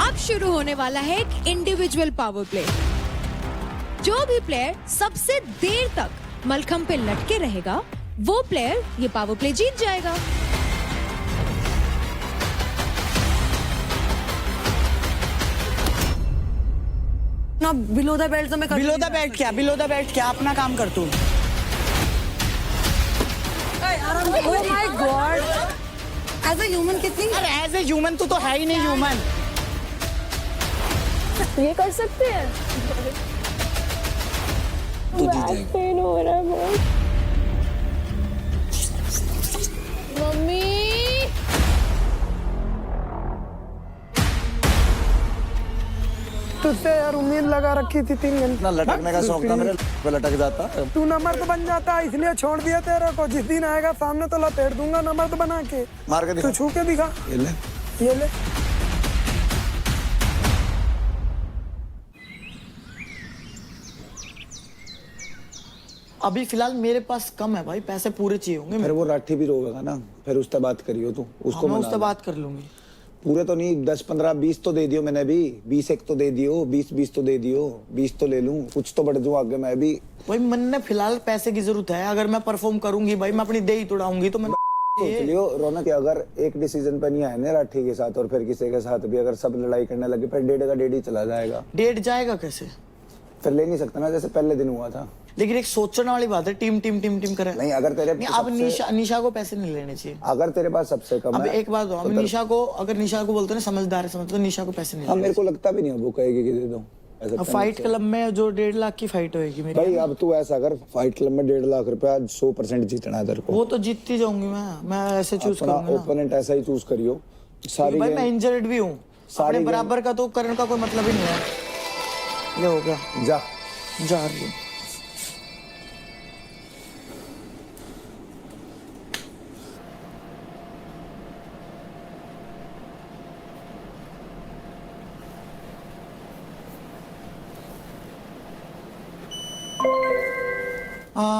अब शुरू होने वाला है एक इंडिविजुअल पावर प्ले। जो भी प्लेयर सबसे देर तक मलखंब पे लटके रहेगा, वो प्लेयर ये पावर प्ले जीत जाएगा। ना बिलो द बेल्ट तो मैं बिलो द बेल्ट क्या, बिलो द बेल्ट क्या, अपना काम कर तू। Oh my God, as a human कितनी, अरे एज ए ह्यूमन तू तो है ही नहीं ह्यूमन। ये कर सकते हैं। तू जीत जाएगी। पेन हो रहा है बहुत। मम्मी तुझसे यार उम्मीद लगा रखी थी 3 घंटे। इतना लटकने का शौक था मेरे पे, लटक जाता। तू नमर्द बन जाता इसलिए छोड़ दिया तेरे को। जिस दिन आएगा सामने तो लपेट दूंगा नमर्द बना के। मार के दिखा। तू छू के दिखा। ये ले। ये ले। अभी फिलहाल मेरे पास कम है भाई, पैसे पूरे चाहिए होंगे फिर मेरे। वो राठी भी रोएगा ना, फिर उससे बात करियो तू, उसको मैं मना उससे ले। बात कर लूंगी। पूरे तो नहीं, 10 15 20 तो दे दियो मैंने भी। 20 एक तो दे दियो, 20 तो दे दियो, 20 तो ले लूं, कुछ तो बढ़ जाऊं आगे मैं भी। भाई मन ने फिलहाल पैसे की जरूरत है। अगर मैं परफॉर्म करूंगी भाई, मैं अपनी दे ही तोड़ाऊंगी तो मैं सोच लियो रौनक कि अगर एक डिसीजन पे नहीं आए ना राठी के साथ और फिर किसी के साथ भी अगर सब लड़ाई करने लगे, फिर डेढ़ का डेढ़ ही चला जाएगा। डेट जाएगा कैसे? फिर ले नहीं सकता ना, जैसे पहले दिन हुआ था। लेकिन एक सोचने वाली बात है, टीम टीम टीम टीम करे। नहीं, अगर तेरे नहीं, अब निशा को पैसे नहीं लेने चाहिए। अगर तेरे पास सबसे कम अब है, एक बात हो, अब तो निशा को, अगर निशा को बोलते हैं ना समझदार है, समझ तो निशा को पैसे नहीं हाँ, लेने मेरे को लगता भी नहीं है वो कहेगी कि दे दो। ऐसा अब फाइट क्लब में जो 1.5 लाख की फाइट होगी मेरी, भाई अब तू ऐसा कर, फाइट क्लब में 1.5 लाख रुपया 100% जीतना है तेरे को। वो तो जीतती जाऊंगी मैं ऐसे चूज अपना करूंगा ना। ओपोनेंट ऐसा ही चूज करियो सारी भाई गेम। मैं इंजर्ड भी हूँ, सारी अपने गेम- बराबर का तो करने का कोई मतलब ही नहीं है। ये हो गया, जा। जा रही हूँ।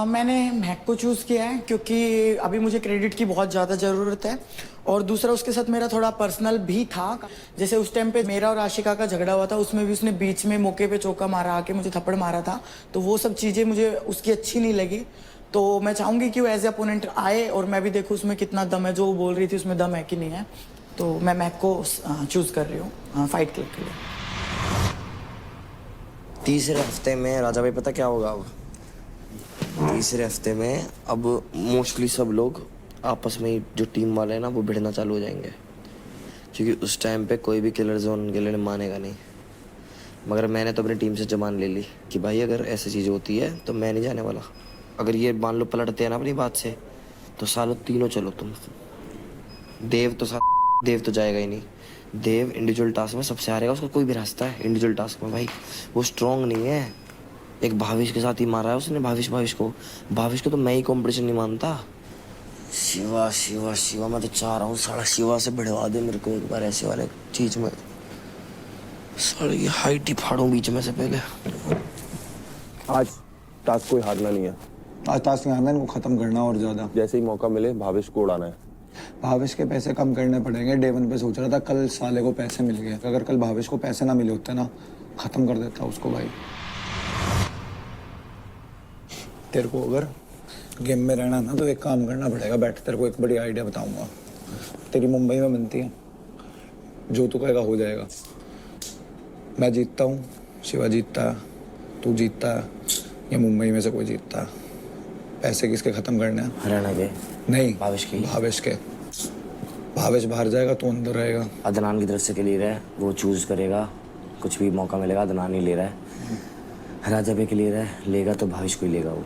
मैंने मैक को चूज़ किया है क्योंकि अभी मुझे क्रेडिट की बहुत ज़्यादा ज़रूरत है, और दूसरा उसके साथ मेरा थोड़ा पर्सनल भी था। जैसे उस टाइम पे मेरा और आशिका का झगड़ा हुआ था, उसमें भी उसने बीच में मौके पे चौका मारा, आके मुझे थप्पड़ मारा था, तो वो सब चीज़ें मुझे उसकी अच्छी नहीं लगी। तो मैं चाहूँगी कि वो एज ए अपोनेंट आए और मैं भी देखूँ उसमें कितना दम है, जो वो बोल रही थी उसमें दम है कि नहीं है। तो मैं मैक को चूज़ कर रही हूँ फाइट क्लब के लिए। तीसरे हफ्ते में राजा भाई पता क्या होगा? अब तीसरे हफ्ते में अब मोस्टली सब लोग आपस में ही, जो टीम वाले हैं ना, वो भिड़ना चालू हो जाएंगे, क्योंकि उस टाइम पे कोई भी किलर जोन के लिए मानेगा नहीं। मगर मैंने तो अपनी टीम से जबान ले ली कि भाई अगर ऐसी चीज़ होती है तो मैं नहीं जाने वाला। अगर ये मान लो पलटते हैं ना अपनी बात से, तो सालों तीनों चलो तुम। देव तो जाएगा ही नहीं। देव इंडिविजुअल टास्क में सबसे हारेगा, उसका कोई भी रास्ता है इंडिविजुअल टास्क में भाई, वो स्ट्रॉन्ग नहीं है। एक भाविश के साथ ही मारा है उसने, भाविश को तो मैं ही कंपटीशन नहीं मानता। शिवा शिवा शिवा, मैं तो चाह रहा हूँ साला शिवा से भिड़वा दे मेरे को एक बार ऐसे वाले चीज में। साले की हाइट ही फाड़ूं बीच में से पहले। आज टास्क कोई हारना नहीं है। आज टास्क नहीं हारना, इनको खत्म करना और ज्यादा। जैसे ही मौका मिले भावेश को उड़ाना है। भावेश के पैसे कम करने पड़ेंगे। डे 1 पे सोच रहा था, कल साले को पैसे मिल गए। अगर कल भावेश को पैसे ना मिले होते ना, खत्म कर देता उसको भाई। तेरे को अगर गेम में रहना ना तो एक काम करना पड़ेगा। बैठ, तेरे को एक बड़ी आइडिया बताऊंगा। तेरी मुंबई में बनती है, जो तू कहेगा हो जाएगा। मैं जीतता हूँ, शिवा जीतता है, तू जीतता है, या मुंबई में से कोई जीतता है। पैसे किसके खत्म करने हैं? हरियाणा के नहीं, भावेश के। भावेश बाहर जाएगा, तू अंदर रहेगा। अदनान की तरफ से क्लियर है, वो चूज करेगा, कुछ भी मौका मिलेगा। अदनान ही ले रहा है, राजा भी क्लियर है, लेगा तो भावेश को ही लेगा। वो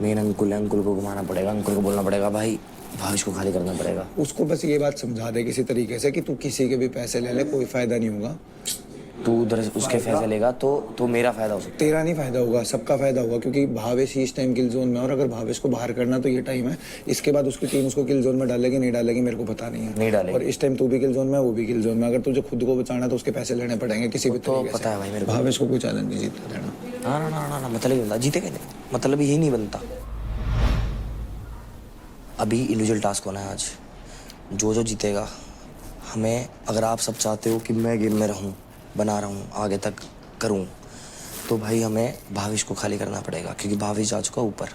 मेन अंकुल है, अंकुल को घुमाना पड़ेगा, अंकुल को बोलना पड़ेगा भाई भावेश को खाली करना पड़ेगा। उसको बस ये बात समझा दे किसी तरीके से कि तू किसी के भी पैसे ले ले, कोई फायदा नहीं होगा। तू उधर उसके पैसे लेगा तो मेरा फायदा हो सकता है। तेरा नहीं फायदा होगा, सबका फायदा होगा, क्योंकि भावेश ही इस टाइम किल जोन में, और अगर भावेश को बाहर करना तो ये टाइम है। इसके बाद उसकी टीम उसको किल जोन में डालेगी नहीं डालेगी मेरे को पता नहीं है। नहीं डालेगी। और इस टाइम तू भी किल जोन में, वो भी किल जोन में। अगर तुझे खुद को बचाना तो उसके पैसे लेने पड़ेंगे किसी भी तो तरीके पता है भाई से। मेरे को। भावेश को कोई चैलेंज नहीं जीतने देना। ना मतलब ही बनता, जीतेगा नहीं, मतलब यही नहीं बनता। अभी इंडिविजुअल टास्क होना है आज, जो जीतेगा हमें, अगर आप सब चाहते हो कि मैं गेम में रहूं बना रहा हूँ, आगे तक करूँ, तो भाई हमें भाविश को खाली करना पड़ेगा, क्योंकि भाविश जा चुका ऊपर,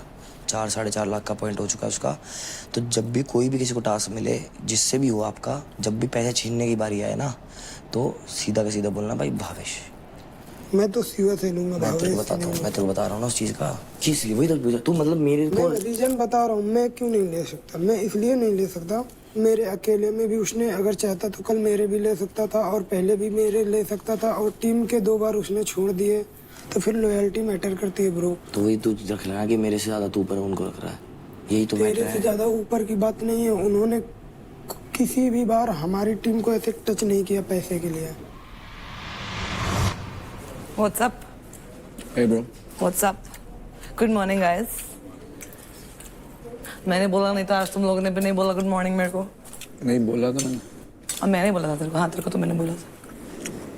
4-4.5 लाख का पॉइंट हो चुका है उसका। तो जब भी कोई भी किसी को टास्क मिले, जिससे भी हो आपका, जब भी पैसे छीनने की बारी आए ना, तो सीधा का सीधा बोलना भाई भाविश। मैं तो सीवा से लूंगा। मैं तेरे को बताता हूँ, मैं तेरे को बता रहा हूँ ना उस चीज़ का, किस लिए वही तो तू मतलब मेरे को मैं रीजन बता रहा हूँ, मैं क्यों नहीं ले सकता। मैं इसलिए नहीं ले सकता, मेरे अकेले में भी उसने अगर चाहता तो कल मेरे भी ले सकता था, और पहले भी मेरे ले सकता था, और टीम के 2 बार उसने छोड़ दिए, तो फिर लॉयल्टी मैटर करती है ब्रो। तो वही तू रख लेना कि मेरे से ज्यादा तू ऊपर उनको रख रहा है, यही तो मैटर तेरे से है। ज्यादा ऊपर की बात नहीं है। उन्होंने किसी भी बार हमारी टीम को ऐसे टच नहीं किया पैसे के लिए। What's up? Hey bro. What's up? Good morning, guys. मैंने बोला नहीं था, आज तुम लोगों ने भी नहीं बोला गुड मॉर्निंग मेरे को। नहीं बोला था मैंने। अब मैंने बोला था तेरे को। हाँ, तेरे को तो मैंने बोला था।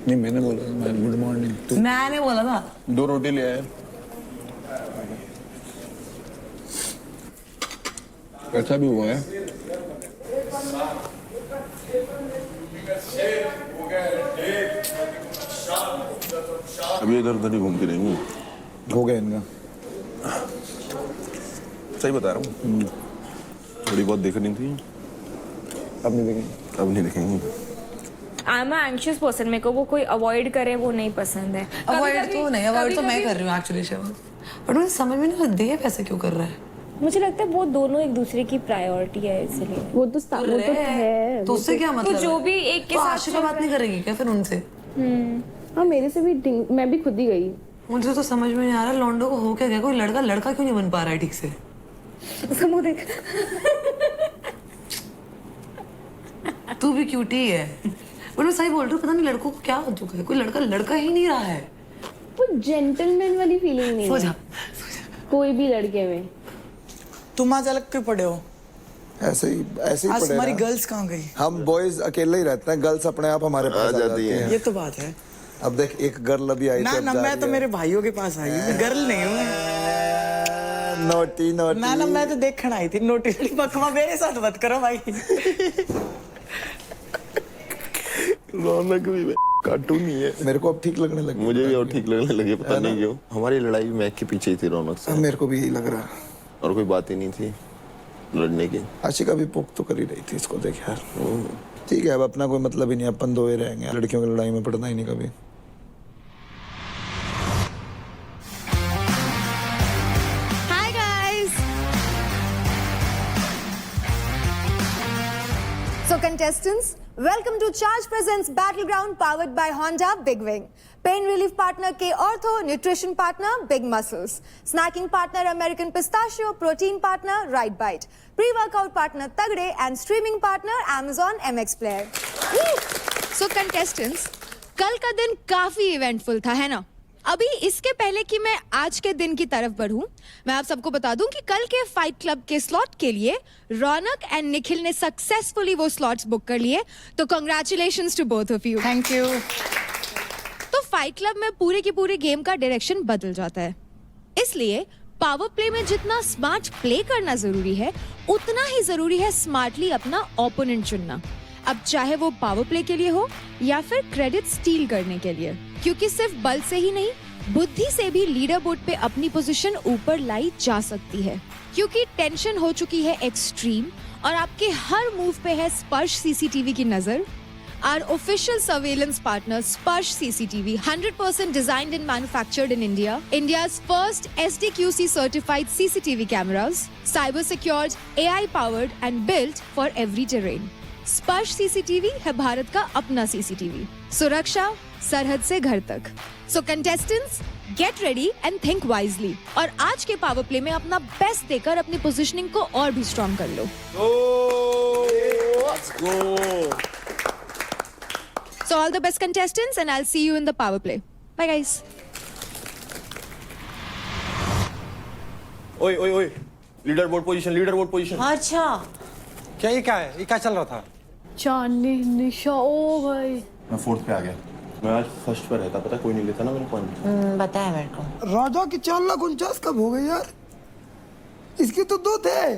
नहीं मैंने बोला था, मैं गुड मॉर्निंग। तू मैंने बोला था। 2 रोटी ले आया। कैसा भी हुआ है? अभी इधर उधर ही घूमती रहेंगी। हो गया इनका। सही बता रहा हूँ, थोड़ी बहुत देख रही थी, अब नहीं देखेंगे। अब नहीं देखेंगे। आई एम एंग्शियस पर्सन, मेरे को वो कोई अवॉइड करे वो नहीं पसंद है। अवॉइड तो नहीं, अवॉइड तो मैं कर रही हूँ एक्चुअली शिवा। बट मुझे समझ में नहीं आता ये पैसे क्यों कर रहा है। मुझे लगता है वो दोनों एक दूसरे की प्रायोरिटी है, इसलिए वो तो है। तो उससे क्या मतलब? तो जो भी एक के तो साथ आशिका बात नहीं करेगी क्या फिर उनसे? हाँ, मेरे से भी मैं भी खुद ही गई। मुझे तो समझ में नहीं आ रहा लॉन्डो को हो क्या गया, कोई लड़का क्यों नहीं बन पा रहा है ठीक से। समझ देख। तू भी क्यूटी है। बट मैं सही बोल रही हूँ, पता नहीं लड़कों को क्या हो चुका है, कोई लड़का ही नहीं रहा है। वो जेंटलमैन वाली फीलिंग नहीं सो है जा। कोई भी लड़के में। तुम आज अलग क्यों पड़े हो? ऐसे ही आज पड़े हमारी ना। गर्ल्स कहाँ गई? हम बॉयज अकेले ही रहते हैं, गर्ल्स अपने आप हमारे पास आ जाती हैं। ये तो बात है। अब देख एक गर्ल अभी आई ना थी, अब ना, जा मैं रही तो है। मेरे भाइयों के पास आई हूँ, गर्ल नहीं हूँ मैं। नोटी ना ना, मैं तो देखने आई थी। नोटी बकवा मेरे साथ मत करो भाई। रौनक भी कार्टून ही है। मेरे को अब ठीक लगने लगा। मुझे भी और ठीक लगने लगे, पता नहीं क्यों। हमारी लड़ाई मैक के पीछे ही थी रौनक से, अब मेरे को भी यही लग रहा है। और कोई बात ही नहीं थी लड़ने की। आशिका भी पोक तो कर ही रही थी इसको, देख यार। ठीक है, अब अपना कोई मतलब ही नहीं, अपन 2 ही रहेंगे, लड़कियों की लड़ाई में पड़ना ही नहीं कभी। Hi guys. So contestants, welcome to Charge Presents Battleground powered by Honda Big Wing. Pain relief partner K Ortho, nutrition partner Big Muscles, snacking partner American Pistachio, protein partner Right Bite, pre-workout partner Tagde and streaming partner Amazon MX Player. So contestants, कल का दिन काफी eventful था, है ना? अभी इसके पहले कि मैं आज के दिन की तरफ बढ़ूं, मैं आप सबको बता दूं कि कल के फाइट क्लब के स्लॉट के लिए रौनक एंड निखिल ने सक्सेसफुली वो स्लॉट्स बुक कर लिए, तो congratulations to both of you. Thank you. तो फाइट क्लब में पूरे की पूरे गेम का डायरेक्शन बदल जाता है, इसलिए पावर प्ले में जितना स्मार्ट प्ले करना जरूरी है, उतना ही जरूरी है स्मार्टली अपना ओपोनेंट चुनना। अब चाहे वो पावर प्ले के लिए हो या फिर क्रेडिट स्टील करने के लिए, क्योंकि सिर्फ बल से ही नहीं, बुद्धि से भी लीडर बोर्ड पे अपनी पोजीशन ऊपर लाई जा सकती है, क्योंकि टेंशन हो चुकी है एक्सट्रीम और आपके हर मूव पे है स्पर्श सीसीटीवी की नजर। Our official surveillance partner Sparsh CCTV, 100% designed and manufactured in India, India's first SDQC certified CCTV cameras, cyber secured, AI powered and built for every terrain. Sparsh CCTV है भारत का अपना CCTV, सुरक्षा सरहद से घर तक। So contestants, get ready and think wisely और आज के पावर प्ले में अपना बेस्ट देकर अपनी पोजीशनिंग को और भी स्ट्रॉन्ग कर लो। Let's go. So all the best contestants and I'll see you in the power play. Bye guys. ओए ओए ओए, लीडर बोर्ड पोजीशन। अच्छा, क्या ये क्या है? ये क्या चल रहा था? चांदनी निशा, ओ भाई मैं 4th पे आ गया। मैं आज फर्स्ट पे रहता, पता कोई नहीं लेता ना मेरे पॉइंट। बताया मेरे को। राजा की 4,49,000 कब हो गई यार? इसकी तो 2 थे।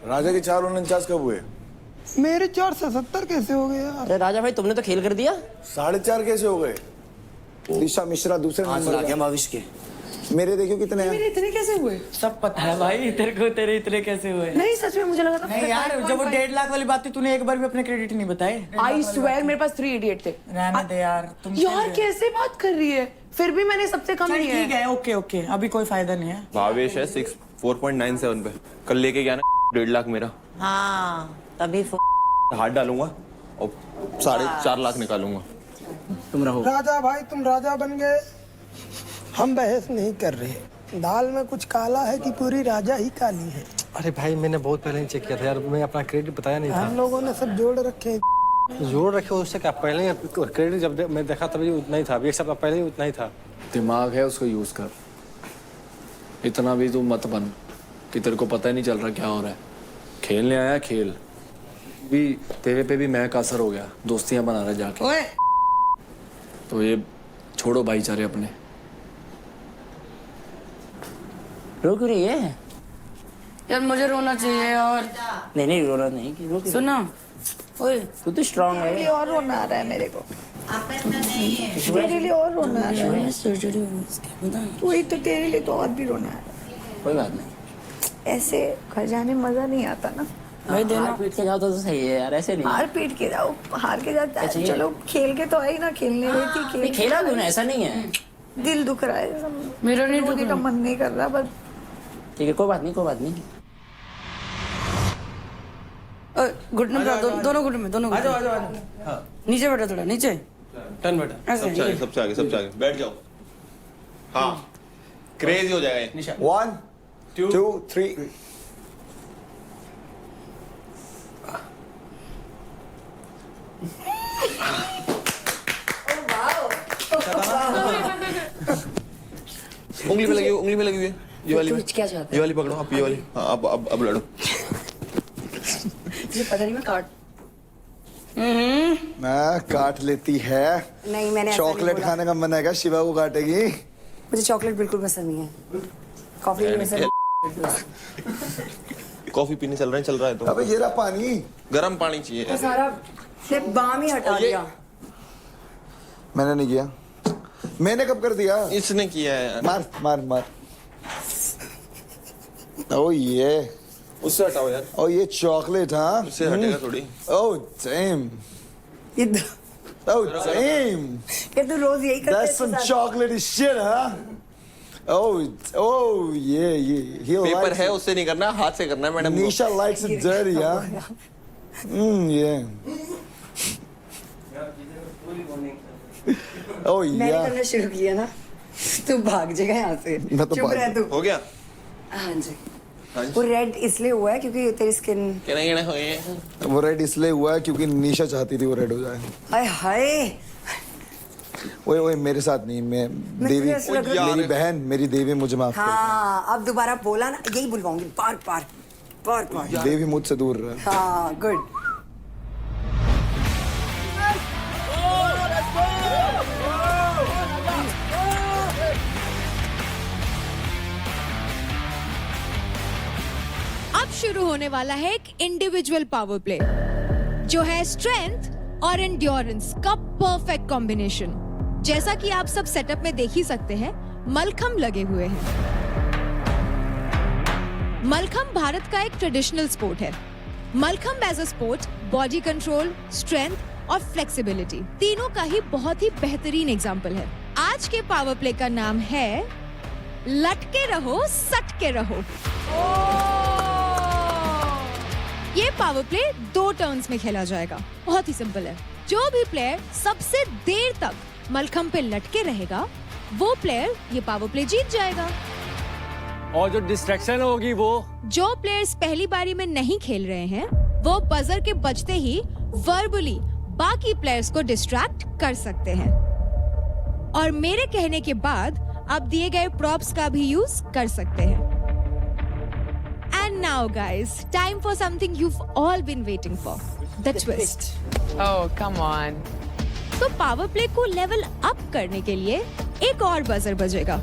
राजा के 4,49 कब हुए? मेरे 470 कैसे हो गए यार? अरे राजा भाई, तुमने तो खेल कर दिया। 4.5 कैसे हो गए? दिशा मिश्रा दूसरे नंबर आ गया का। भविष्य के। मेरे देखो कितने हैं। मेरे इतने कैसे हुए? सब पता है भाई तेरे को, तेरे इतने कैसे हुए? नहीं सच में मुझे लगा था। नहीं यार, जब वो 1.5 लाख वाली बात थी तूने एक बार भी अपने क्रेडिट नहीं बताए। आई स्वेयर मेरे पास 3 इडियट थे। रहने दे यार तुम। यार कैसे बात कर रही है? फिर भी मैंने सबसे कम चल लिया ठीक है। है, ओके ओके, अभी कोई फायदा नहीं है। भावेश है 4.97 पे, कल लेके गया ना 1.5 लाख मेरा, हाँ तभी हाथ डालूंगा और 4.5 लाख निकालूंगा। तुम रहो। राजा भाई तुम राजा बन गए। हम बहस नहीं कर रहे। दाल में कुछ काला है कि पूरी राजा ही काली है। अरे भाई मैंने बहुत पहले ही चेक किया था यार, मैं अपना क्रेडिट बताया नहीं हम लोगों ने सब जोड़ रखे हैं। था। जोड़ रखे हो उससे क्या, पहले क्रेडिट जब मैं देखा तभी उतना ही था, अभी एक सप्ताह पहले ही उतना ही था। दिमाग है उसको यूज कर, इतना भी तू मत बन कि तेरे को पता ही नहीं चल रहा क्या हो रहा है। खेलने आया खेल, भी तेरे पे भी महक असर हो गया, दोस्तियां बना रहे जाके। ओए तो ये छोड़ो भाईचारे अपने। रो क्यों रही है? यार मुझे रोना चाहिए और नहीं रोना नहीं कि रो। सुना। ओए तू तो स्ट्रांग है। और रोना आ रहा है मेरे को। तेरे लिए और रोना आ रहा है। सर्जरी हो उसकी पता है। वही तो, तेरे लिए तो और भी रोना आ रहा है। कोई बात नहीं। ऐसे घर जाने मजा नहीं आता ना। भाई देना। हार पीट के जाओ तो सही है यार, ऐसे नहीं। हार पीट के जाओ, हार के जाता है। अच्छा, ये- चलो खेल के तो आई ना, खेलने गई थी, नहीं, खेला क्यों ना, ऐसा नहीं है। दिल दुख रहा है। मेरा नहीं रोने दुख का रहा। मन नहीं कर रहा, बस ठीक है कोई बात नहीं, कोई बात नहीं। घुटने पे दोनों घुटने में, दोनों घुटने में। नीचे बैठा, थोड़ा नीचे। टर्न बेटा। ऐसे सबसे आगे, सबसे आगे, सबसे आगे बैठ जाओ। हाँ क्रेजी हो जाएगा ये। 1 2 3 उंगली पे लगी हुई, उंगली पे लगी हुई है ये वाली में। क्या चाहते ये वाली पकड़ो आप, ये वाली। हाँ अब लड़ो। ये पता नहीं मैं काट। मैं काट लेती है। नहीं मैंने ऐसा नहीं चॉकलेट बोला। खाने का मन है क्या? शिवा को काटेगी? मुझे चॉकलेट बिल्कुल पसंद नहीं है। कॉफी में से कॉफी पीने चल रहा है तो अबे ये रहा पानी। गर्म पानी चाहिए। सारा सिर्फ बाम ही हटा दिया। मैंने नहीं किया। मैंने कब कर दिया? इसने किया है यार। मार मार मार। ओ ये, उससे हटाओ यार, ओ ये चॉकलेट। हाँ उससे हटेगा थोड़ी। ओ डैम, ये ओ डैम, तू रोज यही करता है that's some chocolatey shit, huh? Oh yeah, he paper likes है it. उससे नहीं करना, हाथ से करना है मैडम को। Nisha likes it dirty, huh? Yeah. Oh मैंने yeah. करना शुरू किया ना, तू भाग जाएगा यहाँ से। मैं तो चुप भाग रह तू। हो गया। हाँ जी। वो रेड इसलिए हुआ है क्योंकि तेरी स्किन। कहने हो ये। वो रेड इसलिए हुआ है क्योंकि निशा चाहती थी वो रेड हो जाए। हाय हाय। ओए ओए मेरे साथ नहीं, मैं देवी, तुझे ऐसा लग रहा है- मेरी बहन, मेरी देवी मुझे माफ कर। हाँ अब दोबारा बोला ना, यही बुलवाऊंगी बार बार बार बार। देवी मुझसे दूर रहे। हाँ गुड। अब शुरू होने वाला है एक इंडिविजुअल पावर प्ले जो है स्ट्रेंथ और एंड्योरेंस का परफेक्ट कॉम्बिनेशन। जैसा कि आप सब सेटअप में देख ही सकते हैं, मलखम लगे हुए हैं। मलखम भारत का एक ट्रेडिशनल स्पोर्ट है। Mallakhamb as a sport body control, strength और फ्लेक्सिबिलिटी तीनों का ही बहुत ही बेहतरीन एग्जाम्पल है। आज के पावर प्ले का नाम है लटके रहो सटके रहो। ये पावर प्ले 2 टर्न्स में खेला जाएगा। बहुत ही सिंपल है। जो भी प्लेयर सबसे देर तक मलखम पे लटके रहेगा, वो प्लेयर ये पावर प्ले जीत जाएगा। और जो डिस्ट्रैक्शन होगी वो जो प्लेयर्स पहली बारी में नहीं खेल रहे हैं, वो बजर के बजते ही वर्बली बाकी प्लेयर्स को डिस्ट्रैक्ट कर सकते हैं और मेरे कहने के बाद अब दिए गए प्रॉप्स का भी यूज कर सकते हैं। And now guys, time for something you've all been waiting for, the twist. Oh, come on. तो पावर प्ले को लेवल अप करने के लिए एक और बजर बजेगा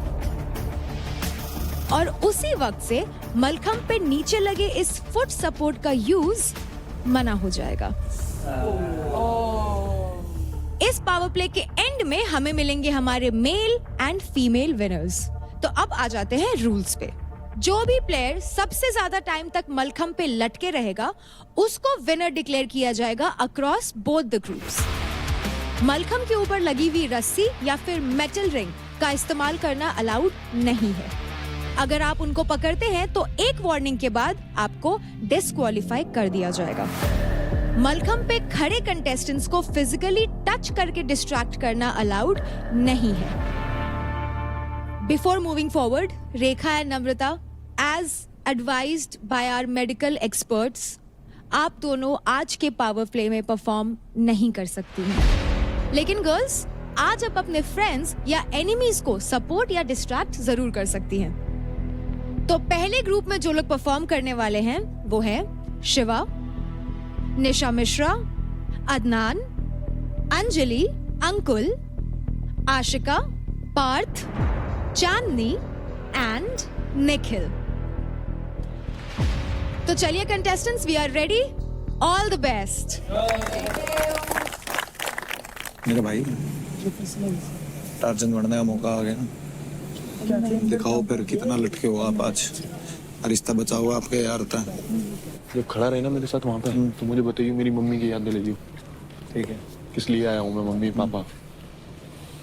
और उसी वक्त से मलखम पे नीचे लगे इस फुट सपोर्ट का यूज मना हो जाएगा। इस पावर प्ले के एंड में हमें मिलेंगे हमारे मेल एंड फीमेल विनर्स। तो अब आ जाते हैं रूल्स पे। जो भी प्लेयर सबसे ज्यादा टाइम तक मलखम पे लटके रहेगा उसको विनर डिक्लेयर किया जाएगा across both the groups. Mallakhamb के ऊपर लगी हुई रस्सी या फिर मेटल रिंग का इस्तेमाल करना अलाउड नहीं है। अगर आप उनको पकड़ते हैं तो एक वार्निंग के बाद आपको डिस्क्वालीफाई कर दिया जाएगा। मलखम पे खड़े कंटेस्टेंट्स को फिजिकली टच करके डिस्ट्रैक्ट करना अलाउड नहीं है। Before moving forward, Rekha and Namrata, as advised by our medical experts, आप दोनों आज के पावर प्ले में परफॉर्म नहीं कर सकती हैं। लेकिन गर्ल्स, आज आप अपने फ्रेंड्स या एनिमीज को सपोर्ट या डिस्ट्रैक्ट जरूर कर सकती हैं। तो पहले ग्रुप में जो लोग परफॉर्म करने वाले हैं वो हैं शिवा, निशा मिश्रा, अदनान, अंजलि, अंकुल, आशिका, पार्थ, चांदनी एंड निखिल। तो चलिए contestants, we are ready. All the best. मेरे भाई टार्जन बनने का मौका आ गया ना, दिखाओ फिर कितना लटके हो आप आज। रिश्ता बचा हुआ आपके यार होता है। जब खड़ा रहे ना मेरे साथ वहाँ पे तो मुझे बताइए, मेरी मम्मी की याद दिलाइए। ठीक है, किस लिए आया हूँ मैं? मम्मी पापा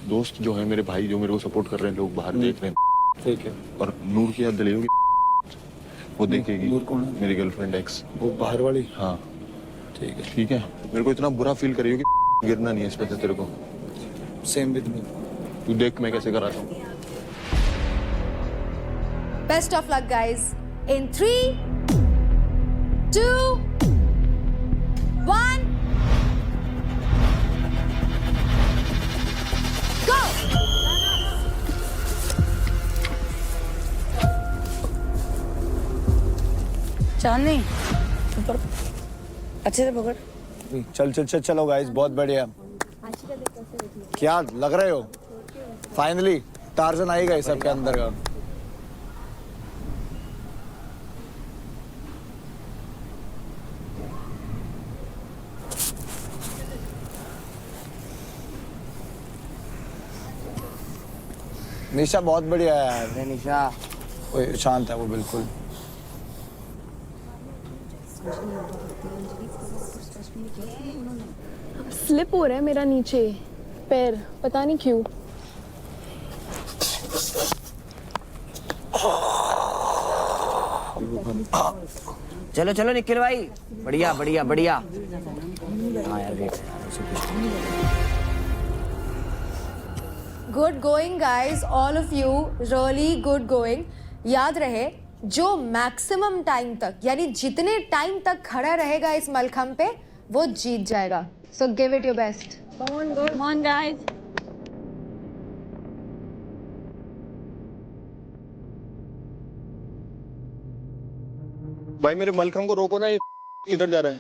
दोस्त जो है मेरे भाई जो मेरे को सपोर्ट कर रहे हैं, लोग बाहर देख रहे हैं। ठीक है। और नूर की याद दिलाइए, वो देखेगी। नूर कौन है? मेरी गर्लफ्रेंड एक्स। वो बाहर वाली? हाँ ठीक है। ठीक है। मेरे को इतना बुरा फील करियो कि गिरना नहीं है इस पे तेरे को। Same with me. तू देख मैं कैसे कराता हूँ। Best of luck guys. In 3, 2, 1 go। चांदनी ऊपर अच्छे से पकड़। चल चल चल चलो गाइस, बहुत बढ़िया। क्या लग रहे हो? फाइनली टार्जन आ ही गए सबके अंदर का। निशा बहुत बढ़िया है यार। निशा वो शांत है वो बिल्कुल। स्लिप हो रहा है मेरा नीचे पैर, पता नहीं क्यों। चलो चलो निखिल भाई, बढ़िया बढ़िया बढ़िया। हाँ यार wait, good going guys, all of you, really good going. याद रहे, जो मैक्सिमम टाइम तक यानी जितने टाइम तक खड़ा रहेगा इस मलखम पे वो जीत जाएगा। So give it your best. Come on guys। भाई मेरे मलखम को रोको ना, ये इधर जा रहा है।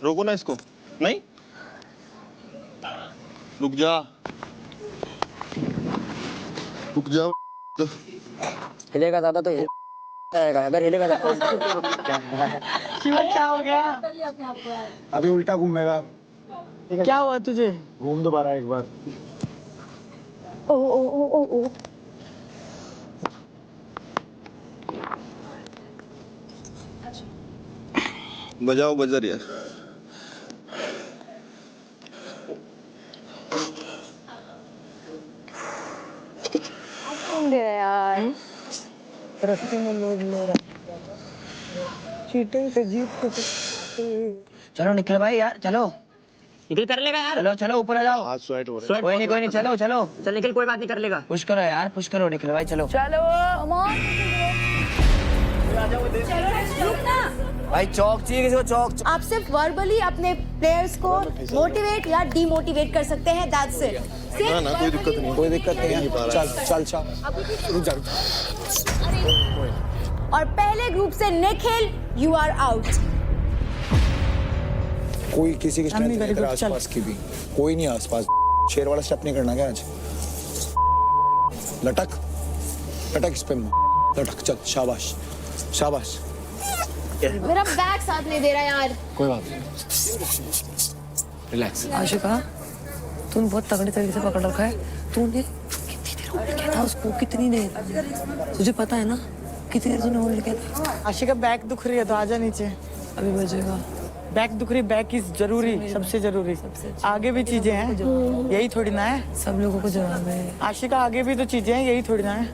रोको ना इसको। नहीं रुक जा, रुक जा। हिलेगा ज्यादा तो आएगा, अगर हिलेगा तो क्या हो गया? अभी उल्टा घूमेगा। क्या हुआ तुझे? घूम दोबारा एक बार। ओ ओ ओ ओ ओ। बजाओ बजर यार। कौन दे रहा है यार? रस्ते में लोग ले रहा। चीटिंग से जीत को। चलो निखिल भाई यार, चलो निखिल कर लेगा यार। चलो चलो ऊपर आ जाओ। हाथ स्वेट हो रहा है। कोई नहीं चलो चलो चल निखिल, कोई बात नहीं, कर लेगा। पुश करो यार, पुश करो निखिल भाई, चलो चलो भाई। चौक चाहिए किसी को? चौक। आप सिर्फ वर्बली अपने प्लेयर्स को मोटिवेट या डीमोटिवेट कर सकते हैं, दैट्स इट। ना ना कोई दिक्कत नहीं, कोई दिक्कत नहीं है। चल चल चल रुक जा। और पहले ग्रुप से निखिल, यू आर आउट। कोई किसी की स्ट्रेंथ नहीं कर आसपास की भी, कोई नहीं आसपास। शेर वाला स्टेप नहीं करना क्या आज? लटक लटक इस पे, लटक। चल शाबाश शाबाश। मेरा बैग साथ नहीं दे रहा यार। कोई बात नहीं, रिलैक्स। आशिका तूने बहुत तगड़े तरीके से पकड़ रखा है। तूने कितनी देर होल्ड किया था उसको? कितनी देर? तुझे पता है ना कितनी देर तूने होल्ड किया था? आशिका बैक दुख रही है तो आजा नीचे। अभी बजेगा। बैक दुख रही, बैक इज जरूरी, सबसे जरूरी। आगे भी चीजें हैं, यही थोड़ी ना है। सब लोगों को जवाब है। आशिका आगे भी तो चीजें हैं, यही थोड़ी ना है।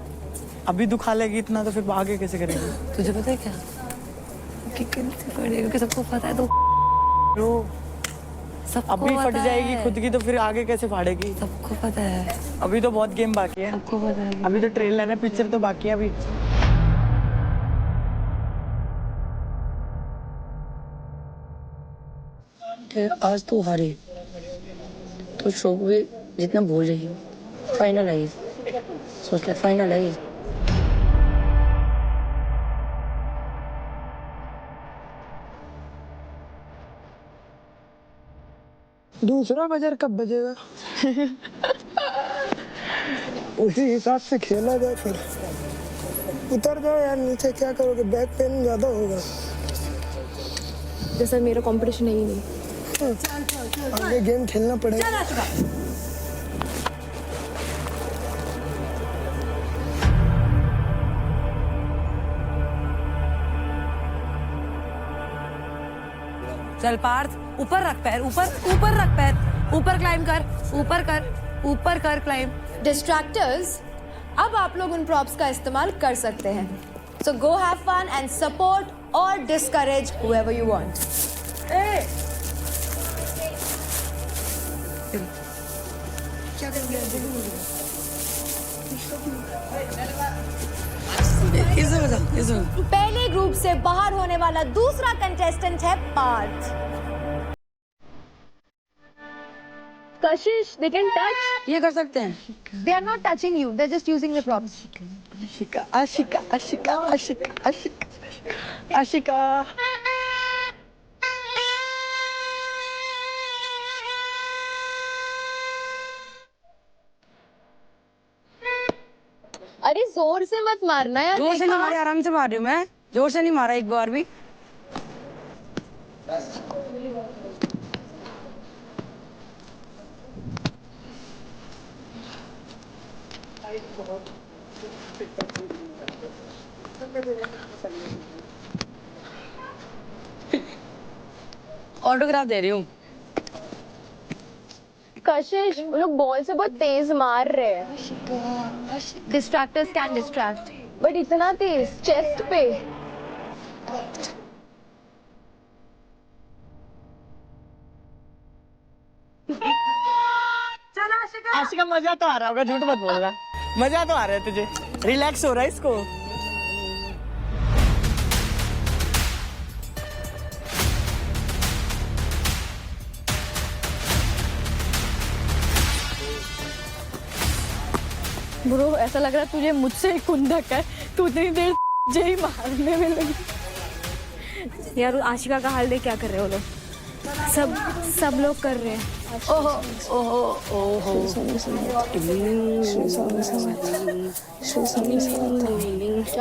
अभी दुखा लेगी इतना तो फिर आगे कैसे करेगी? तुझे पता है क्या कि क्योंकि सबको पता है तो सबको अभी फट पता जाएगी है। खुद की तो फिर आगे कैसे फाड़ेगी? सबको पता है। अभी तो बहुत गेम बाकी है। सबको पता है। अभी तो ट्रेलर है, पिक्चर तो बाकी है अभी। आज तो हारे तो शो भी जितना बोल रही हूँ फाइनल है, सोच ले फाइनल है। दूसरा बजर कब बजेगा? उसी हिसाब से खेला जाए फिर। उतर जाओ यार नीचे, क्या करोगे? बैक पेन ज्यादा होगा। जैसा मेरा कंपटीशन है ही नहीं। आगे गेम खेलना पड़ेगा। चल पार्थ, ऊपर रख पैर, ऊपर रख पैर, ऊपर क्लाइंब कर, ऊपर कर क्लाइंब। डिस्ट्रैक्टर्स, अब आप लोग उन प्रॉप्स का इस्तेमाल कर सकते हैं। So go have fun and support और डिस्करेज हुएवर यू वांट। क्या करेंगे? पहले ग्रुप से बाहर होने वाला दूसरा कंटेस्टेंट है पार्थ। कशिश, they can touch. ये कर सकते हैं। They are not touching you, they're just using the props. Ashika Ashika Ashika Ashika Ashika Ashika. अरे जोर से मत मारना यार। जोर से नहीं मारे, आराम से मार रही हूँ मैं। जोर से नहीं मारा एक बार भी। ऑटोग्राफ दे रही हूँ। कशिश, वो लोग बॉल से बहुत तेज मार रहे हैं। डिस्ट्रैक्टर्स कैन डिस्ट्रैक्ट, बट इतना तेज चेस्ट पे। आशिका मजा तो आ रहा होगा, झूठ मत बोल रहा। मजा तो आ रहा है तुझे, रिलैक्स हो रहा है इसको। ब्रो, ऐसा लग रहा है तुझे मुझसे ही खुंदक है। तू इतनी देर मुझे ही मारने में लगी। यार आशिका का हाल देख, क्या कर रहे हो लोग? सब लोग कर रहे हैं। ओहो ओहो ओहो।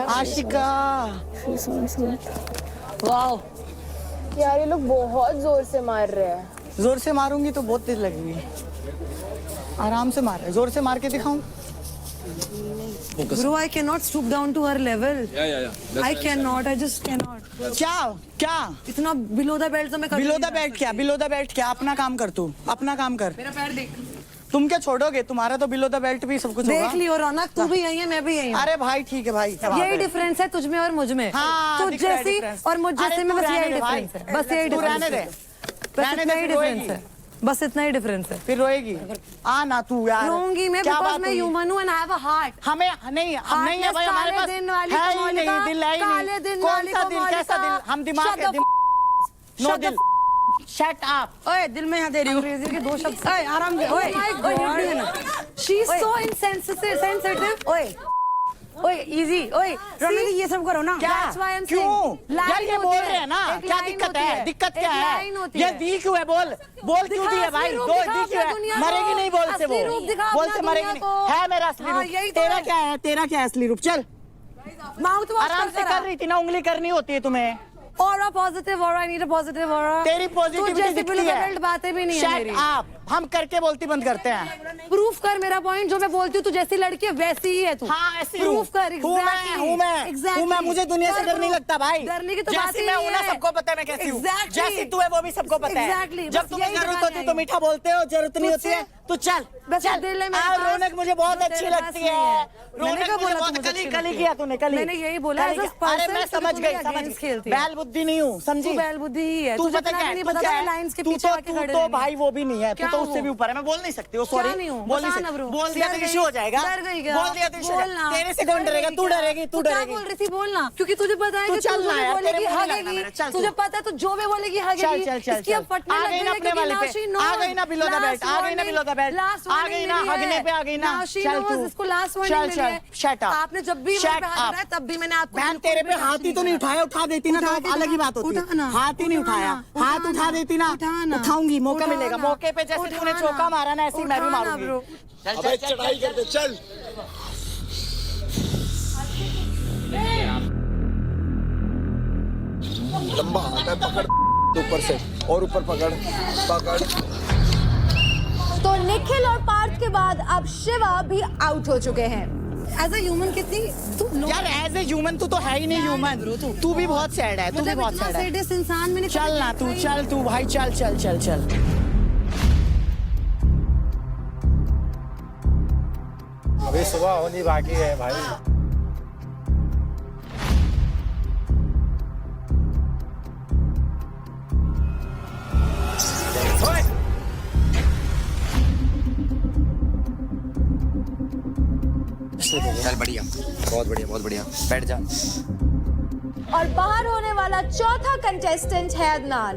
आशिका वाओ यार ये लोग बहुत जोर से मार रहे हैं। जोर से मारूंगी तो बहुत तेज लगेगी। आराम से मार, जोर से मार के दिखाऊं? Bro, I cannot stoop down to her level. Yeah. I cannot. I just cannot. क्या इतना below the belt तो मैं बिलो द बेल्ट क्या? बिलो द बेल्ट क्या? अपना काम कर तू, अपना काम कर। मेरा पैर देख। तुम क्या छोड़ोगे? तुम्हारा तो बिलो द बेल्ट भी सब कुछ होगा। देख लियो रौनक, तू भी यही है, मैं भी यही हूँ। अरे भाई ठीक है भाई, यही डिफरेंस है तुझ में और मुझ में। हाँ, तुझ जैसी और मुझ जैसे में बस यही डिफरेंस है। बस यही डिफरेंस है। बस इतना ही डिफरेंस है। बस इतना ही डिफरेंस है। फिर रोएगी? आ ना तू यार। रोऊंगी मैं, बिकॉज़ मैं ह्यूमन हूँ and I have a heart. हमें नहीं है भाई, हमारे पास है ही नहीं, दिल है ही नहीं। कौन सा दिल, कैसा दिल? हम दिमाग है, नो दिल। Shut up. ओए दिल में यहाँ दे रही हूँ। अंग्रेजी के दो शब्द। ओए आराम से। ओए ओए ना। She is so insensitive. ओए ओए इजी। ओए रौनक ये सब करो ना। क्या? क्यों यार ये बोल रहे हैं ना? क्या दिक्कत है? दिक्कत क्या है? ये दी क्यों है? बोल क्यों दी है भाई? दो दी क्यों है? मरेगी नहीं बोल से, वो बोल से मरेगी नहीं। है मेरा असली रूप। तेरा क्या है? तेरा क्या है असली रूप? चल माउथ वॉश आराम से कर रही थी ना, उंगली करनी होती है तुम्हें। Aura positive aura, I need a positive aura. तेरी पॉजिटिविटी दिखती है। बातें भी नहीं है मेरी। शट अप, हम करके बोलती बंद करते हैं। प्रूफ कर मेरा पॉइंट, जो मैं बोलती हूँ तू जैसी लड़की है वैसी ही है तू। हाँ ऐसी प्रूफ कर। हूँ मैं, मुझे दुनिया से डर नहीं लगता भाई। डरने की तो बात ही मैं नहीं हूँ ना, है। सबको पता है मैं कैसी हूँ। Exactly. जैसी तू है वो भी सबको पता है। Exactly. जब बस तुम्हें यही जरूरत बताने होती है तो आई मीठा बोलते हो, जरूरत नहीं होती है तो चल बस चल। दिल है मेरे और पास, रौनक मुझे बहुत जो अच्छी तेरे पास लगती नहीं है। है। मैंने कब बोला बहुत तू मुझे कली अच्छी कली लगती किया है? तूने, कली। मैंने यही बोला कली as a किया। अरे person मैं कि तू समझ दुनिया गई, समझ against खेलती है। बैल बुद्धि नहीं हूँ, समझी। तू बैल बुद्धि ही है। तू तुझे पता इतना क्या भी नहीं है, पता तू क्या था है? लाइंस के तू पीछे तो आके तू खड़े तो रहने। भाई वो भी नहीं है, तू क्या तो उससे हूँ? भी ऊपर है। मैं बोल नहीं सकती वो, क्या सॉरी नहीं हूँ? बोल नहीं बता ना सकती। ब्रो। बोल दिया तो डर गई। इशू हो जाएगा। डर गई क्या? बोल दिया तो इशू हो बोलना। जाएगा। तेरे से कौन डरेगा? तू डरेगी, तू क्या डरेगी। बोल रही थी? बोलना, क्योंकि तुझे पता है तू कि चल तू ना जो यार, बोलेगी तेरे मुंह में लगना हगेगी। मेरे, चल तुझे तू। पता है तू जो भी बोलेगी चल हगेगी। चल चल इसकी अब फटने आ लग गई गई ना है अपने क्योंकि वाले now पे, she knows। आ गई ना बिलो द बेल्ट, Last आ गई ना warning, below the belt, last आ warning गई ना मिली है। हगने पे आ गई ना। Now she चल knows, तू इसको लास्ट वार्निंग चल मिली चल है। Shut up. आपने जब भी मेरे पे हाथ उठाया तब भी मैंने आपको बहन बिल्कुल तेरे भी पे touch हाथ ही तो नहीं उठाया, उठा देती ना तो अलग ही बात होती। हाथ ही नहीं उठाया, हाथ उठा देती ना, उठाऊंगी, मौका मिलेगा। मौके पे जैसे तूने चौका मारा ना, ऐसे ही मैं भी मारूंगी। अबे चढ़ाई कर दे, चल। लंबा हाथ है, पकड़ ऊपर से और ऊपर पकड़ पकड़। तो निखिल और पार्थ के बाद अब शिवा भी आउट हो चुके हैं। एज अ ह्यूमन कितनी तू यार एज ए ह्यूमन तू तो है ही नहीं ह्यूमन। तू भी बहुत सैड है, तू भी बहुत सैड है। सैडेस्ट इंसान मैंने चल ना तू, चल तू भाई, चल चल चल चल। अभी सुबह होनी बाकी है भाई। चल बढ़िया, बहुत बढ़िया, बहुत बढ़िया। बैठ जा। और बाहर होने वाला चौथा कंटेस्टेंट है अदनान।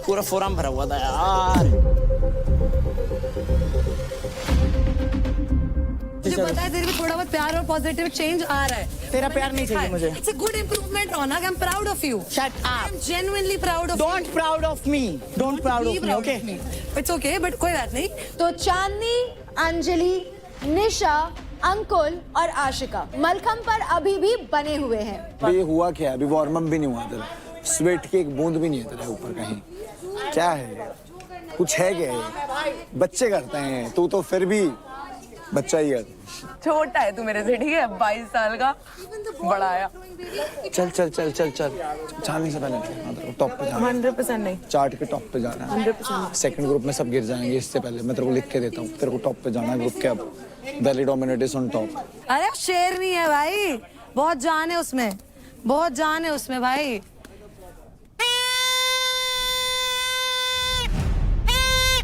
पूरा फोरम भरा हुआ था यार। मुझे पता है तेरे में थोड़ा बहुत प्यार और पॉजिटिव चेंज आ रहा है। तेरा प्यार नहीं चाहिए मुझे। It's a good improvement Raunak, I am proud of you. Shut I up. Am genuinely proud of don't proud of me, don't proud of me, okay? It's okay, but कोई बात नहीं। तो चांदनी, अंजलि, निशा, अंकुल और आशिका मलखम पर अभी भी बने हुए हैं। ये हुआ क्या है? अभी वार्म अप भी नहीं हुआ तेरा, स्वेट की एक बूंद भी नहीं है तेरे ऊपर कहीं। क्या है? कुछ है क्या है? बच्चे करते हैं, तू तो फिर भी बच्चा ही है। छोटा है तू मेरे से, ठीक है? 22 साल का बड़ा आया। चल चल चल चल चल, जाने से पहले टॉप पे जाना है। 100% नहीं। चार्ट के टॉप पे जाना है। 100%। सेकंड ग्रुप में सब गिर जाएंगे, इससे पहले मैं तेरे को लिख के देता हूँ। तेरे को टॉप पे जाना है ग्रुप के। अब valley dominate is on top. अरे शेर नहीं है भाई, बहुत जान है उसमें, बहुत जान है उसमें भाई।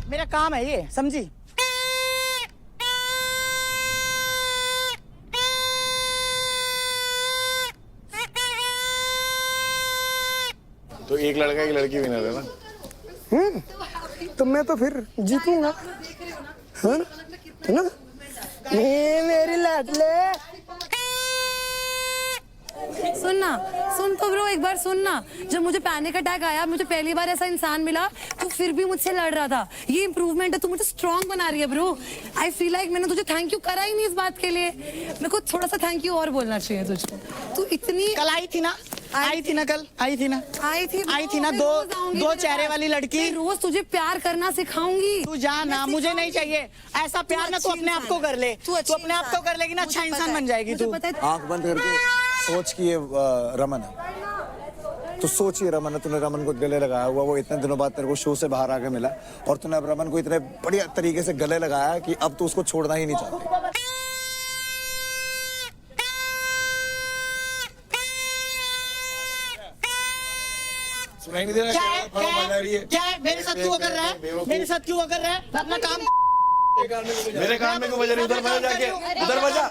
मेरा काम है ये, समझी? तो एक लड़का एक लड़की विनर है ना? तो मैं तो फिर जीतूंगा, है ना? ये मेरी लाडले। सुनना, सुन तो ब्रो, एक बार सुनना। जब मुझे पैनिक अटैक आया, मुझे पहली बार ऐसा इंसान मिला तो फिर भी मुझसे लड़ रहा था। ये इंप्रूवमेंट है, तू मुझे स्ट्रांग बना रही है ब्रो। आई फील लाइक मैंने तुझे थैंक यू करा ही नहीं इस बात के लिए। मेरे को थोड़ा सा थैंक यू और बोलना चाहिए तुझको। तू इतनी कल आई थी ना, आई थी ना, कल आई थी ना, आई थी ना। दो चेहरे वाली लड़की। रोज तुझे प्यार करना सिखाऊंगी। तू जा ना, मुझे नहीं चाहिए ऐसा प्यार ना। तू अपने आप को कर ले, तू अपने आप को कर लेगी ना, अच्छा इंसान बन जाएगी तू। आंख बंद करके सोच कि ये रमन है। तो सोच, ये रमन है। तूने रमन को गले लगाया हुआ, वो इतने दिनों बाद तेरे को शो से बाहर आके मिला और तूने अब रमन को इतने बढ़िया तरीके से गले लगाया कि अब तू उसको छोड़ना ही नहीं चाहती। सुनाई नहीं दे रहा? क्या है? मेरे साथ क्यों कर रहा है? मेरे साथ क्यों कर रहा है? अपना काम। मेरे कान में क्यों बजा रही? उधर बजा जाके, उधर बजा।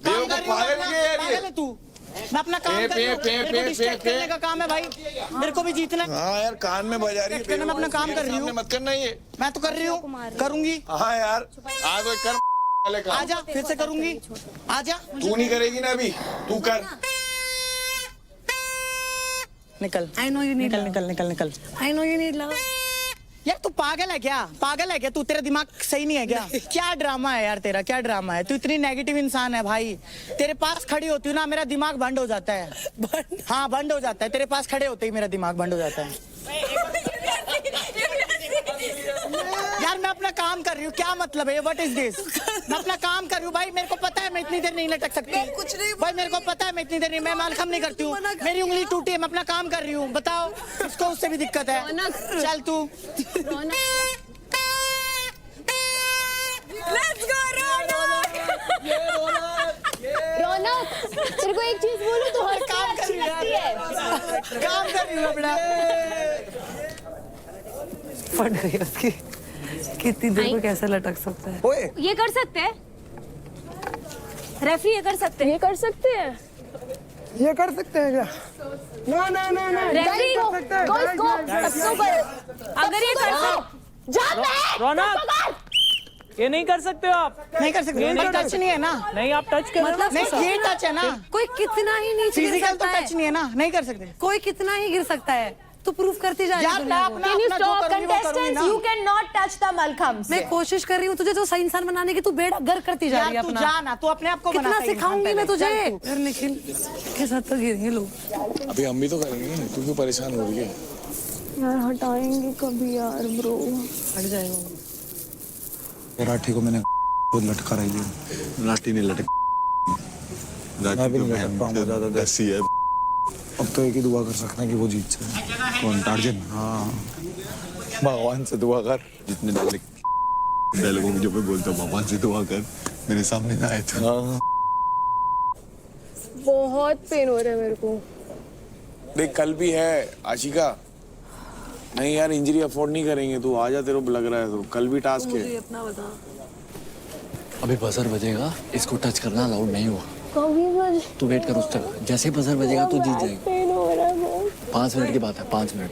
बेवकूफ पागल है यार ये। तू, मैं अपना काम कर रही हूँ। मेरे को डिस्ट्रैक्ट करने का काम है भाई, मेरे को भी जीतना है। हाँ यार, कान में बजा रही है। मैं अपना काम कर रही हूँ। मत करना ये। मैं तो कर रही हूँ, करूंगी। हाँ यार, आज वो कर। आजा, फिर से करूंगी। आजा। तू नहीं करेगी ना अभी, तू कर। निकल। I know you need निकल love. निकल निकल निकल। I know you need love. यार तू पागल है क्या? पागल है क्या तू? तेरा दिमाग सही नहीं है क्या? क्या ड्रामा है यार तेरा, क्या ड्रामा है? तू इतनी नेगेटिव इंसान है भाई। तेरे पास खड़ी होती हूँ ना मेरा दिमाग बंद हो जाता है। हाँ बंद हो जाता है, तेरे पास खड़े होते ही मेरा दिमाग बंद हो जाता है। यार मैं अपना काम कर रही हूँ, क्या मतलब है? What is this? मैं अपना काम कर रही हूँ भाई, मेरे को पता है मैं इतनी देर नहीं लटक सकती। कुछ नहीं भाई मेरे को पता है मैं इतनी देर नहीं, मैं मालखम नहीं करती हूँ। मेरी उंगली टूटी है, मैं अपना काम कर रही हूँ। बताओ इसको उससे भी दिक्कत है। चल तू। रौनक, तेरे को एक चीज बोलूं, तो हर काम कर रही है, काम कर रही हूँ अपना। फट रही है उसकी। कितनी देर को कैसे लटक सकता है? ओए ये कर सकते हैं रेफरी, ये कर सकते हैं, ये कर सकते हैं ये कर सकते हैं क्या? ना ना ना ना रेफरी कर सकते हैं, को guys, इसको guys, सबको कर, अगर ये कर सकते रौनक, ये नहीं कर सकते हो आप। नहीं कर सकते, नहीं टच नहीं है ना। नहीं, आप टच कर मतलब नहीं ये टच है ना, कोई कितना ही नीचे गिर फिजिकल तो सकता टच है। नहीं है ना, नहीं कर सकते। कोई कितना ही गिर सकता है। तू प्रूफ करती जा रही है यार मैं दुनिया को। अपना Can you अपना जो stop, करूंगी वो करूंगी contestants? ना। You cannot touch the Malcolms. मैं कोशिश कर रही हूँ तुझे जो सही इंसान बनाने की, तू बेड़ा गर करती जा रही है यार तू अपना। जा ना, तू अपने आप को बना कितना सही इंसान सिखाऊंगी मैं पहले। तुझे। चल तू। यार निखिल के साथ तो गिरेंगे लोग। अभी हम भी तो करेंगे, तू क्यों परेशान हो रही है? यार हटाएंगे कभी यार ब्रो। हट जाएगा वो। राठी को मैंने खुद लटका रही है। लाठी नहीं लटक, मैं भी नहीं लटक पाऊंगा ज्यादा देर। ऐसी है। अब तो एक ही दुआ कर सकते हैं कि वो जीत जाए। कौन? टार्जन? हाँ भगवान से दुआ कर। जितने डायलॉगों में जो मैं बोलता हूँ भगवान से दुआ कर, मेरे सामने ना आए तो। हाँ बहुत पेन हो रहा है मेरे को। देख कल भी है आशिका। नहीं यार इंजरी अफोर्ड नहीं करेंगे, तू आ जा, तेरे को लग रहा है तो कल भी टास्क है। अपना बता। अभी बजर बजेगा, इसको टच करना अलाउड नहीं हुआ। कभी बज तू वेट कर उस तक, जैसे ही बजर बजेगा तू जीत जाएगा। पेन हो रहा है बहुत। 5 मिनट की बात है, 5 मिनट।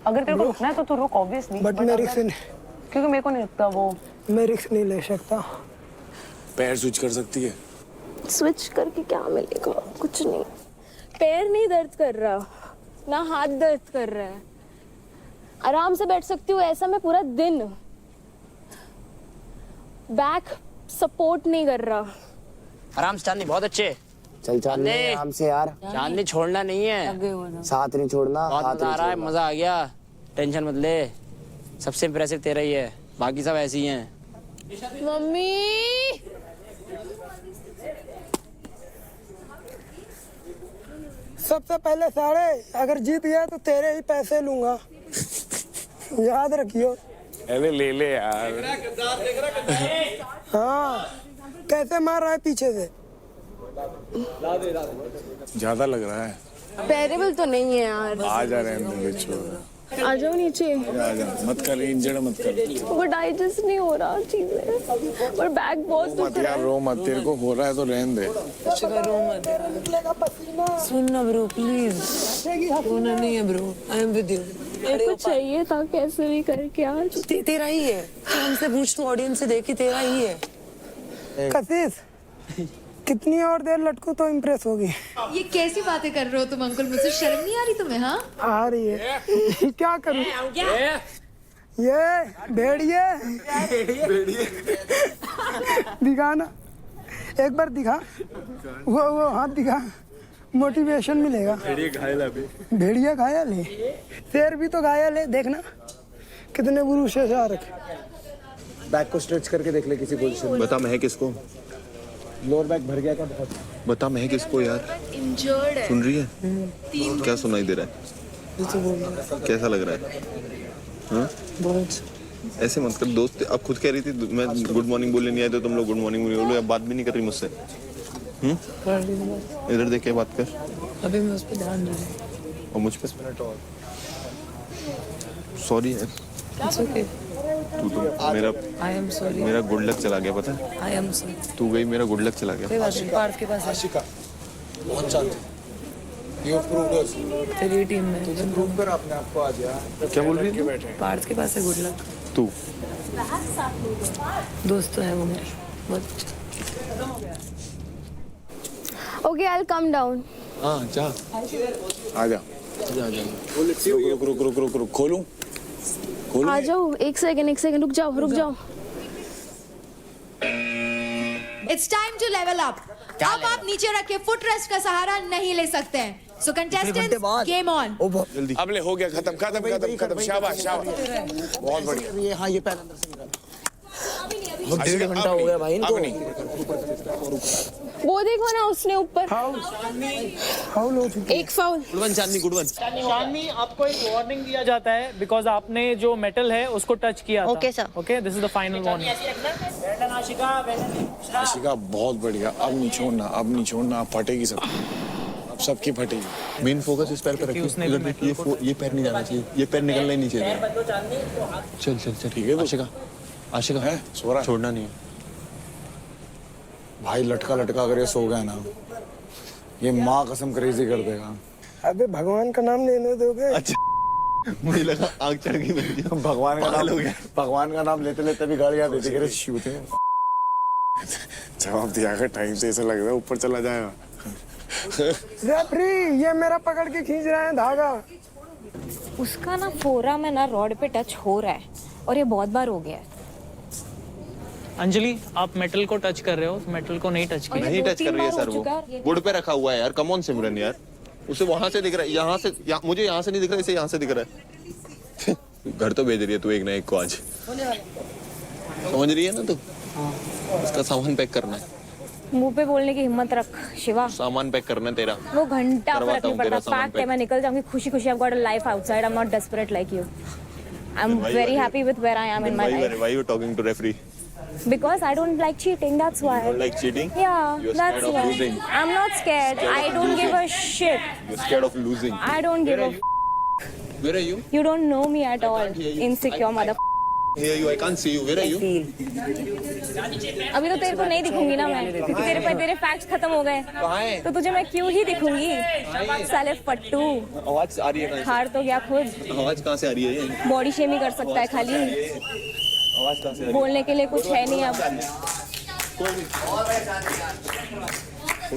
अगर तेरे को रुकना है तो तू रुक ऑब्वियसली, बट मैं रिस्क क्योंकि मेरे को नहीं लगता वो मैं रिस्क नहीं ले सकता। पैर स्विच कर सकती है। स्विच करके क्या मिलेगा? कुछ नहीं। पैर नहीं दर्द कर रहा, ना हाथ दर्द कर रहा है। आराम से बैठ सकती हूँ ऐसा मैं पूरा दिन। बैक सपोर्ट नहीं कर रहा। आराम से चांदनी, बहुत अच्छे। चल चांदनी आराम से यार, चांदनी छोड़ना नहीं है, साथ नहीं छोड़ना। बहुत हाथ मजा नहीं आ रहा है, छोड़ना। मजा आ गया। टेंशन मत ले, सबसे इम्प्रेसिव तेरा ही है, बाकी सब ऐसे ही हैं। मम्मी सबसे पहले साढ़े, अगर जीत गया तो तेरे ही पैसे लूंगा, याद रखियो। अरे ले ले यार। हाँ कैसे मार रहा है पीछे से? ज्यादा लग रहा है। पेरेबल तो नहीं है यार। आ जा रहे हैं छोड़। आ जाओ नीचे। आ जा, मत कर, इंजर्ड मत कर। वो डाइजेस्ट नहीं हो रहा चीजें, और बैक बहुत दुख मत रहा यार, है। रो मत, तेरे को हो रहा है तो रहने दे। सुन ना ब्रो प्लीज, रोना नहीं है bro, I am with you. मेरे को चाहिए था कैसे भी करके आज। तेरा ही है, तू हमसे पूछ, तू ऑडियंस से देखी, तेरा ही है। कशिश कितनी और देर लटकू तो इम्प्रेस होगी। ये कैसी बातें कर रहे हो तुम अंकल? मुझसे शर्म नहीं आ रही तुम्हें? हाँ आ रही है। क्या करूं? ये भेड़िए दिखाना, एक बार दिखा, वो हाथ दिखा, मोटिवेशन मिलेगा। भेड़िया घायल है अभी। भेड़िया घायल है, शेर भी तो घायल है, देखना कितने बुरू से आ रखे। बैक को स्ट्रेच करके देख ले किसी पोजीशन। बता मैं किसको? लोअर बैक भर गया था बहुत। बता मैं किसको यार? इंजर्ड है। सुन रही है? क्या सुनाई दे रहा है? कैसा लग रहा है? हाँ? ऐसे मत कर दोस्त, अब खुद कह रही थी मैं गुड मॉर्निंग बोलने नहीं आए तो तुम लोग गुड मॉर्निंग बोलो, अब बात भी नहीं कर रही मुझसे। इधर देख के बात कर। अभी मैं उस पर ध्यान दे रही हूँ। और मुझ पे सॉरी है। It's okay. तू तो मेरा I am sorry. मेरा गुड लक चला गया, पता है? I am sorry. तू गई, मेरा गुड लक चला कोई गया। बात नहीं, पार्थ के पास है। आशिका बहुत शांत। यू प्रूव्ड अस। तेरी टीम में तूने प्रूव कर अपने आप को आ गया। क्या बोल रही है? पार्थ के पास है गुड लक। तू दोस्त तो है वो मेरे बहुत। Okay, I'll come down. हाँ जा आ जा जा जा रुक खोलूं आ जाओ, एक सेकंड, रुक जाओ। It's time to level up. अब आप नीचे रखे फुट रेस्ट का सहारा नहीं ले सकते हैं। सो कंटेस्टेंट्स, गेम ऑन। जल्दी अब ले, हो गया, खत्म। शाबाश। बहुत बढ़िया। हाँ, ये पैर अंदर से निकाल। 1.5 घंटा हो गया भाई इनको। वो देखो ना, उसने ऊपर फाउल हो चुकी एक फाउल। Good one. शानवी, आपको एक वार्निंग दिया जाता है बिकॉज आपने जो मेटल है उसको टच किया था। Okay sir. Okay, this is the final warning. Ashika बहुत बढ़िया। अब नहीं छोड़ना, अब फटेगी सब, अब सबकी फटेगी। मेन फोकस इस पैर पे रखिए। ये पैर नहीं जाना चाहिए, ये पैर निकलना ही नहीं चाहिए। चल ठीक है। आशिका है सो रहा, छोड़ना नहीं है भाई। लटका अगर ये सो गया ना, ये माँ कसम क्रेजी कर देगा। अबे भगवान का नाम लेने दोगे? अच्छा, मुझे लगा आग चढ़ गई मेरी। भगवान का नाम लेते भी गालियां देते शूते। जवाब दिया कर टाइम से, ऐसा लग रहा है ऊपर चला जाएगा। रेफरी, ये मेरा पकड़ के खींच रहा है धागा। उसका ना फोरा में ना रॉड पे टच हो रहा है और ये बहुत बार हो गया है। अंजलि, आप मेटल को टच कर रहे हो, मेटल को नहीं टच किया। नहीं टच कर रही है सर, वो वुड पे रखा हुआ है यार। कम ऑन सिमरन यार, उसे वहां से दिख रहा है, यहाँ से मुझे यहाँ से नहीं दिख रहा है, इसे यहाँ से दिख रहा है। घर तो भेज रही है तू एक ना एक को आज, समझ रही है ना तू? उसका सामान पैक करना है। मुंह पे बोलने की हिम्मत रख शिवा। सामान पैक करना है तेरा। वो घंटा पर रखनी पड़ता। सामान फैक्ट है, मैं निकल जाऊंगी खुशी I've got a life outside. I'm not desperate like you. I'm very happy with where I am in my life. Why you talking to referee? Because I don't like cheating, that's why. You don't like cheating? Yeah, You're that's scared of why. losing. I'm not scared. I don't give a shit. You're scared of losing. I don't give a Where are you? You don't know me at all. Insecure mother. Here you. I can't see you. Where are you? अभी तो तेरे को नहीं दिखूंगी ना मैं, क्योंकि तेरे facts खत्म हो गए। तो तुझे मैं क्यों ही दिखूंगी? साले फट्टू। आवाज आ रही है? हार तो गया खुद। आवाज कहाँ से आ रही है ये? बॉडी शेमिंग कर सकता है खाली। आवाज कहाँ से आ रही है? बोलने के लिए कुछ है नहीं अब। कोई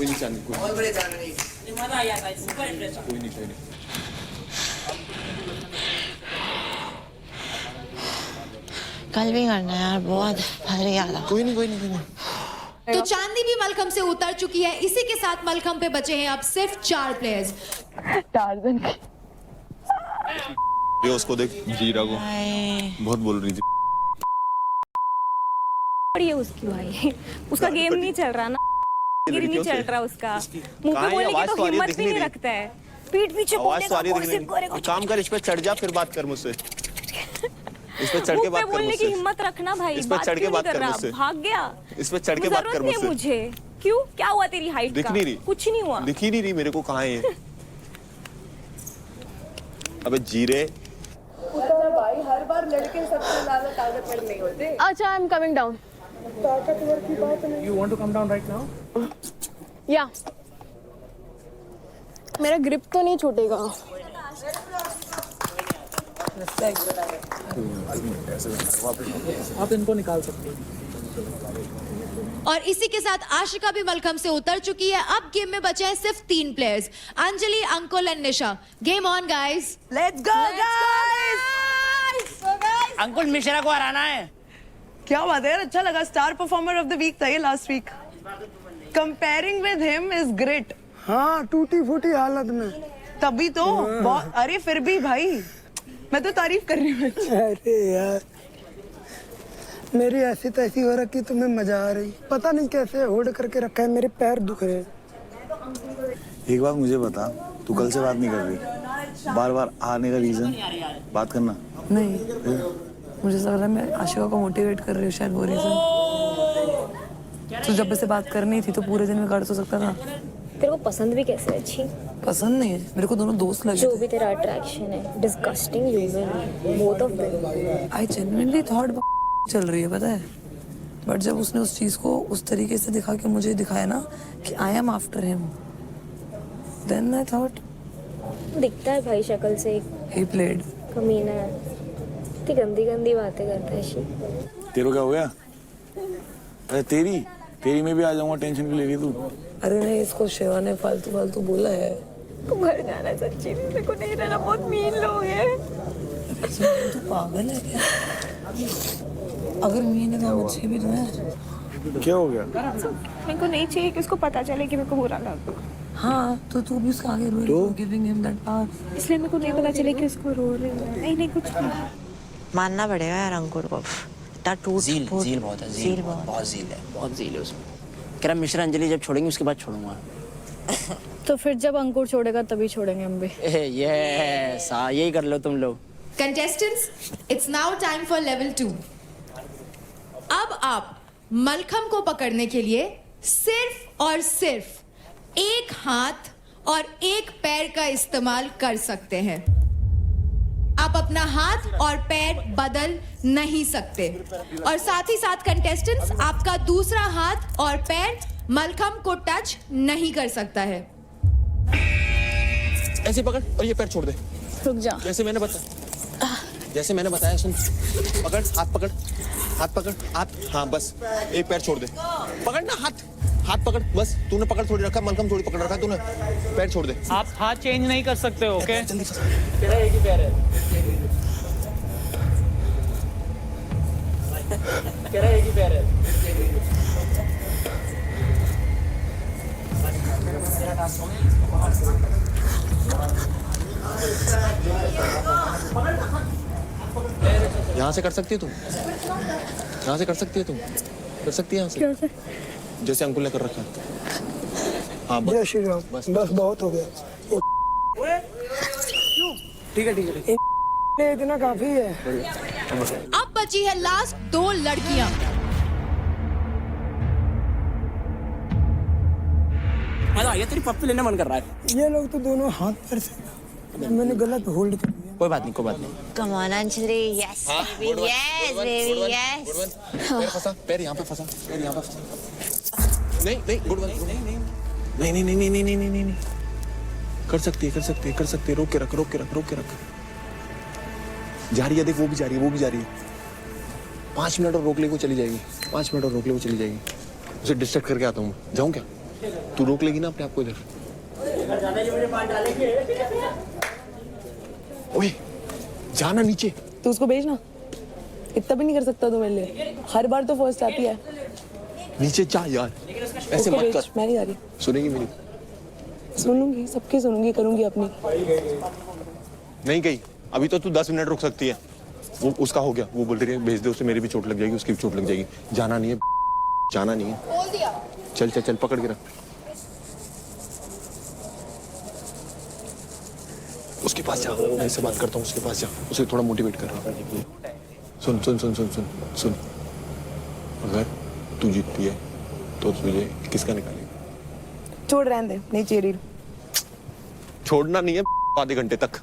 नहीं चांदी, कोई नहीं। कल भी करना है यार, बहुत भारी याद आ। कोई नहीं। तो चांदी भी मलखम से उतर चुकी है। इसी के साथ मलखम पे बचे हैं अब सिर्फ 4 प्लेयर्स। ये उसको देख, जीरा को बहुत बोल रही थी। ये उसकी भाई, उसका गेम नहीं चल रहा ना, नहीं चल रहा उसका। मुंह पे बोलने की तो हिम्मत भी नहीं रखता है। पीठ पीछे बोलने का गॉसिप करेगा। काम कर, इस पे चढ़ जा, फिर बात कर मुझसे। इस पे चढ़ के बात कर बोलने मुझसे। की हिम्मत रखना भाई। इस पे चढ़ के बात कर मुझसे। भाग गया। इस पे चढ़ के बात कर मुझसे। मुझे क्यों, क्या हुआ तेरी हाइट का? दिख नहीं रही। कुछ नहीं हुआ। दिख ही नहीं रही मेरे को, कहाँ है ये? अबे जीरे। भाई हर बार लड़के सबसे ज्यादा ताकतवर नहीं होते। अच्छा, आई एम कमिंग डाउन। ताकतवर की बात नहीं। You want to come down right now? या मेरा ग्रिप तो नहीं छूटेगा। आप इनको निकाल सकते हो। और इसी के साथ आशिका भी मलखम से उतर चुकी है। अब गेम में बचे हैं सिर्फ 3 players, Anjali, Ankul and Nisha. Game on guys. Let's go guys. Ankul Mishra को हराना है। क्या बात है यार, अच्छा लगा। Star performer of the week था ये last week. Comparing with him is great. हाँ, टूटी फूटी हालत में। तभी तो बहुत। अरे फिर भी भाई, मैं तो तारीफ कर रही हूँ। अरे यार, मेरी ऐसी तैसी हो रखी, तुम्हें मजा आ रही। पता नहीं कैसे होल्ड करके रखा है, मेरे पैर दुख रहे हैं। एक बात मुझे बता, तू कल से बात नहीं कर रही, बार आने का रीजन बात करना नहीं, मुझे लग रहा है मैं आशिका को मोटिवेट कर रही हूँ, शायद वो रीजन। तो जब से बात करनी थी तो पूरे दिन में कर तो सकता था। तेरे को पसंद भी कैसे है? अच्छी पसंद नहीं है मेरे को, दोनों दोस्त लगे। जो भी तेरा अट्रैक्शन है, disgusting human, both of them. I genuinely thought चल रही है, पता है। बट जब उसने उस चीज को उस तरीके से दिखा के मुझे दिखाया ना कि I am after him, then I thought. दिखता है भाई शक्ल से ही प्लेड। कमीना है, इतनी गंदी गंदी बातें करता है शी। तेरे को क्या हो गया? अरे तेरी तेरी में भी आ जाऊंगा, टेंशन क्यों ले रही तू? अरे नहीं, इसको शिवा ने फालतू फालतू बोला है। को घर जाना है सच्ची में, मेरे को नहीं रहना, बहुत मीन लोग हैं। तू पागल है क्या? अगर मीन है तो अच्छे भी तो है। क्या हो गया? मेरे को नहीं चाहिए कि उसको पता चले कि मेरे को बुरा लगा। हाँ तो तू भी उसका आगे रो रही है, गिविंग हिम दैट पावर। इसलिए मेरे को नहीं पता चले कि उसको रो रही हूँ। नहीं कुछ नहीं। मानना पड़ेगा यार अंकुर को, इतना टूट जील बहुत है, जील बहुत जील है उसमें। कह रहा मिश्रा अंजलि जब छोड़ेंगे उसके बाद छोड़ूंगा। तो फिर जब अंकुर छोड़ेगा तभी छोड़ेंगे हम भी। यस, हाँ यही कर लो तुम लोग। Contestants, it's now time for level 2. अब आप मलखम को पकड़ने के लिए सिर्फ और सिर्फ एक हाथ और एक पैर का इस्तेमाल कर सकते हैं। आप अपना हाथ और पैर बदल नहीं सकते और साथ ही साथ कंटेस्टेंट्स आपका दूसरा हाथ और पैर मलखम को टच नहीं कर सकता है। ऐसे पकड़ और ये पैर छोड़ दे। रुक जा। जैसे मैंने बताया सुन। पकड़, हाथ पकड़, हाँ बस एक पैर छोड़ दे। पकड़ ना, हाथ पकड़ बस। तूने पकड़ थोड़ी रखा, मलखम थोड़ी पकड़ रखा तूने। पैर छोड़ दे। आप हाथ चेंज नहीं कर सकते हो, ओके? तेरा एक ही पैर है। तेरा एक ही पैर है। यहाँ से कर सकती है तुम? यहाँ से कर सकती है तुम? कर सकती है यहाँ से? जैसे अंकुल ने कर रखा है। हाँ जय श्री राम। बस बहुत हो गया। ठीक है। इतना काफी है। अब बची है लास्ट 2 लड़कियां। ये तेरी पप्पी लेने मन कर रहा है। ये लोग तो दोनों हाथ पैर से, मैंने गलत होल्ड कर दिया। कोई बात नहीं। Come on Anjali, yes baby, yes baby, yes. पैर फंसा, पैर यहाँ पे फंसा। नहीं गुड वन। नहीं। कर सकती है। रोक के रख। जा रही है, देख वो भी जा रही है। 5 मिनट और रोक ले, वो चली जाएगी। उसे डिस्ट्रैक्ट करके आता हूँ। जाऊँ क्या? तू रोक लेगी ना अपने आप को इधर। ओए जाना नीचे। तू उसको भेजना, इतना भी नहीं कर सकता तू मेरे लिए। हर बार तो फर्स्ट आती है। नीचे जा यार, ऐसे मत कर। मैं नहीं आ रही। सुनेगी मेरी? सुनूंगी, सबकी सुनूंगी, करूंगी अपनी। नहीं गई अभी तो तू 10 मिनट रुक सकती है। वो उसका हो गया, वो बोल रही है भेज दे उसे, मेरी भी चोट लग जाएगी, उसकी भी चोट लग जाएगी। जाना नहीं है। बोल दिया। चल पकड़ के रख। उसके पास जा, मैं इससे बात करता हूँ। उसके पास जा, उसे थोड़ा मोटिवेट कर रहा हूँ। सुन। अगर तू जीतती है तो तुझे किसका निकालेगा? छोड़, रहने दे, नहीं चाहिए। छोड़ना नहीं है आधे घंटे तक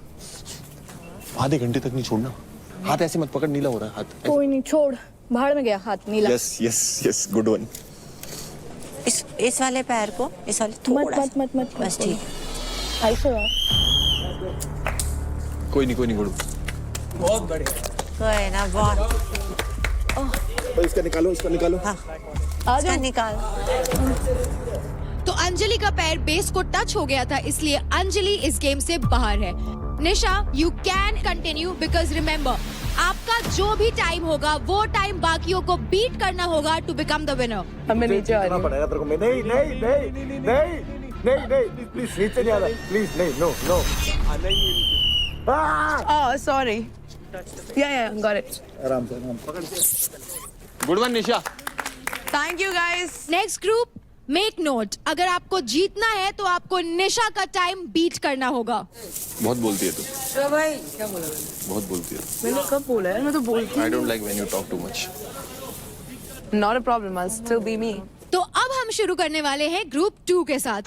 नहीं छोड़ना। हाथ ऐसे मत पकड़, नीला हो रहा है हाथ। कोई नहीं, छोड़। बाहर में गया हाथ नीला। Yes good one. इस वाले पैर को, इस वाले थोड़ा मत बस ठीक। ऐसे हुआ। कोई नहीं गुड। बहुत बढ़िया। कोई ना, बहुत। इसका निकालो। हाँ, आ जाओ। निकाल। तो अंजलि का पैर बेस को टच हो गया था, इसलिए अंजलि इस गेम से बाहर है। Nisha, you can continue because remember, आपका जो भी टाइम होगा वो टाइम बाकियों को बीट करना होगा टू बिकम द विनर। मैं नीचे आ रही हूँ। पड़ेगा तेरे को। नहीं प्लीज नीचे नहीं आना, प्लीज नहीं, no. Oh, sorry. Yeah, got it. आराम से। Good one Nisha. Thank you guys. Next group, make note, अगर आपको जीतना है तो आपको निशा का टाइम बीट करना होगा। बहुत बोलती है तू। तो भाई क्या बोला? बहुत बोलती है। मैंने कब बोला है? मैं तो बोलती हूँ। I don't like when you talk too much. Not a problem. I'll still be me. तो अब हम शुरू करने वाले हैं ग्रुप 2 के साथ,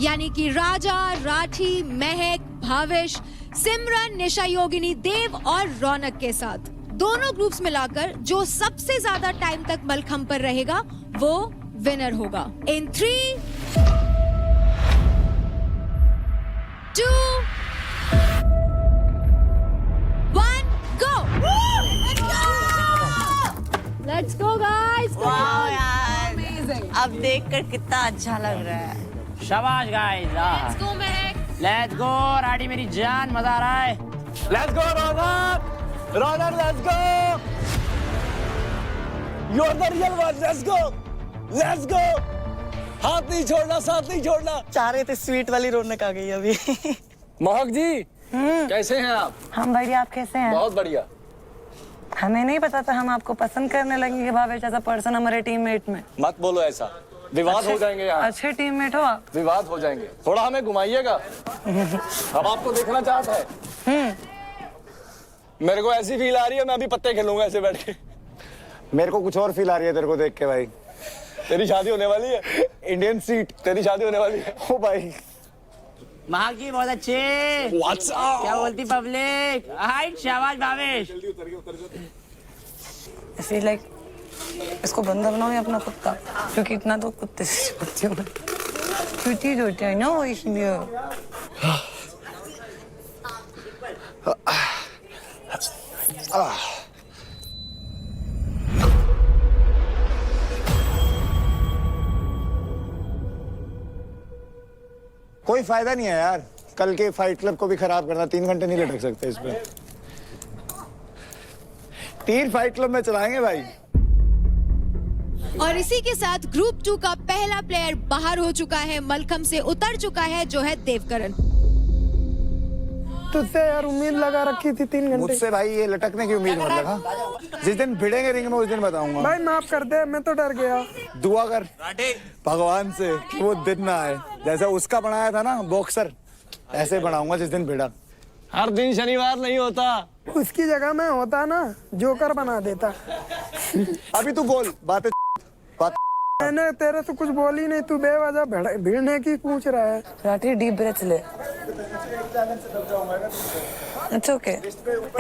यानी कि राजा, राठी, महक, भावेश, सिमरन, निशा योगिनी, देव और रौनक के साथ। दोनों ग्रुप्स मिलाकर जो सबसे ज्यादा टाइम तक मलखम पर रहेगा वो विनर होगा। इन 3, 2, 1, go! Let's go guys. अब देखकर कितना अच्छा लग रहा है। शाबाश गाइस, लेट्स गो राडी मेरी जान, मजा आ रहा है। Let's go Raunak, Raunak let's go, you are the real one, let's go, let's go, हाथ नहीं छोड़ना, साथ नहीं छोड़ना। चाह रहे थे स्वीट वाली रौनक आ गई अभी। महक जी कैसे हैं आप? हम बढ़िया, आप कैसे हैं? बहुत बढ़िया। हमें नहीं पता था हम आपको पसंद करने लगेंगे भावेश ऐसा पर्सन हमारे टीममेट में। मत बोलो ऐसा, विवाद हो जाएंगे यहाँ। अच्छे टीममेट हो आप। विवाद हो जाएंगे, थोड़ा हमें घुमाइएगा। अब आपको देखना चाहता है। मेरे को ऐसी फील आ रही है मैं अभी पत्ते खेलूंगा ऐसे बैठ के। मेरे को कुछ और फील आ रही है तेरे को देख के भाई। तेरी शादी होने वाली है, इंडियन सीट, तेरी शादी होने वाली है। ओ भाई महक जी बहुत अच्छे। What's up? क्या बोलती पब्लिक? हाय शाबाश भावेश। ऐसे लाइक इसको बंदा बनाओ या अपना कुत्ता, क्योंकि इतना तो कुत्ते से छोटी हो, छोटी छोटी है ना इसलिए। कोई फायदा नहीं है यार, कल के फाइट क्लब को भी खराब करना। 3 घंटे नहीं लटक सकते इस पे। 3 फाइट क्लब में चलाएंगे भाई। और इसी के साथ ग्रुप 2 का पहला प्लेयर बाहर हो चुका है, मलखम से उतर चुका है, जो है देवकरण। तुझसे यार उम्मीद लगा रखी थी 3 घंटे। मुझसे भाई ये लटकने की उम्मीद मत लगा। जिस दिन भिड़ेंगे रिंग में उस दिन बताऊंगा। भाई माफ कर दे, मैं तो डर गया। दुआ कर भगवान से कि वो दिन ना आए, जैसे उसका बनाया था ना बॉक्सर, ऐसे बनाऊंगा जिस दिन भिड़ा। हर दिन शनिवार नहीं होता। उसकी जगह में होता ना जोकर बना देता। अभी तू बोल बातें, बात मैंने तेरे से कुछ बोली नहीं, तू बेवजह भिड़ने की पूछ रहा है। राठी डीप ब्रेथ ले। इट्स ओके,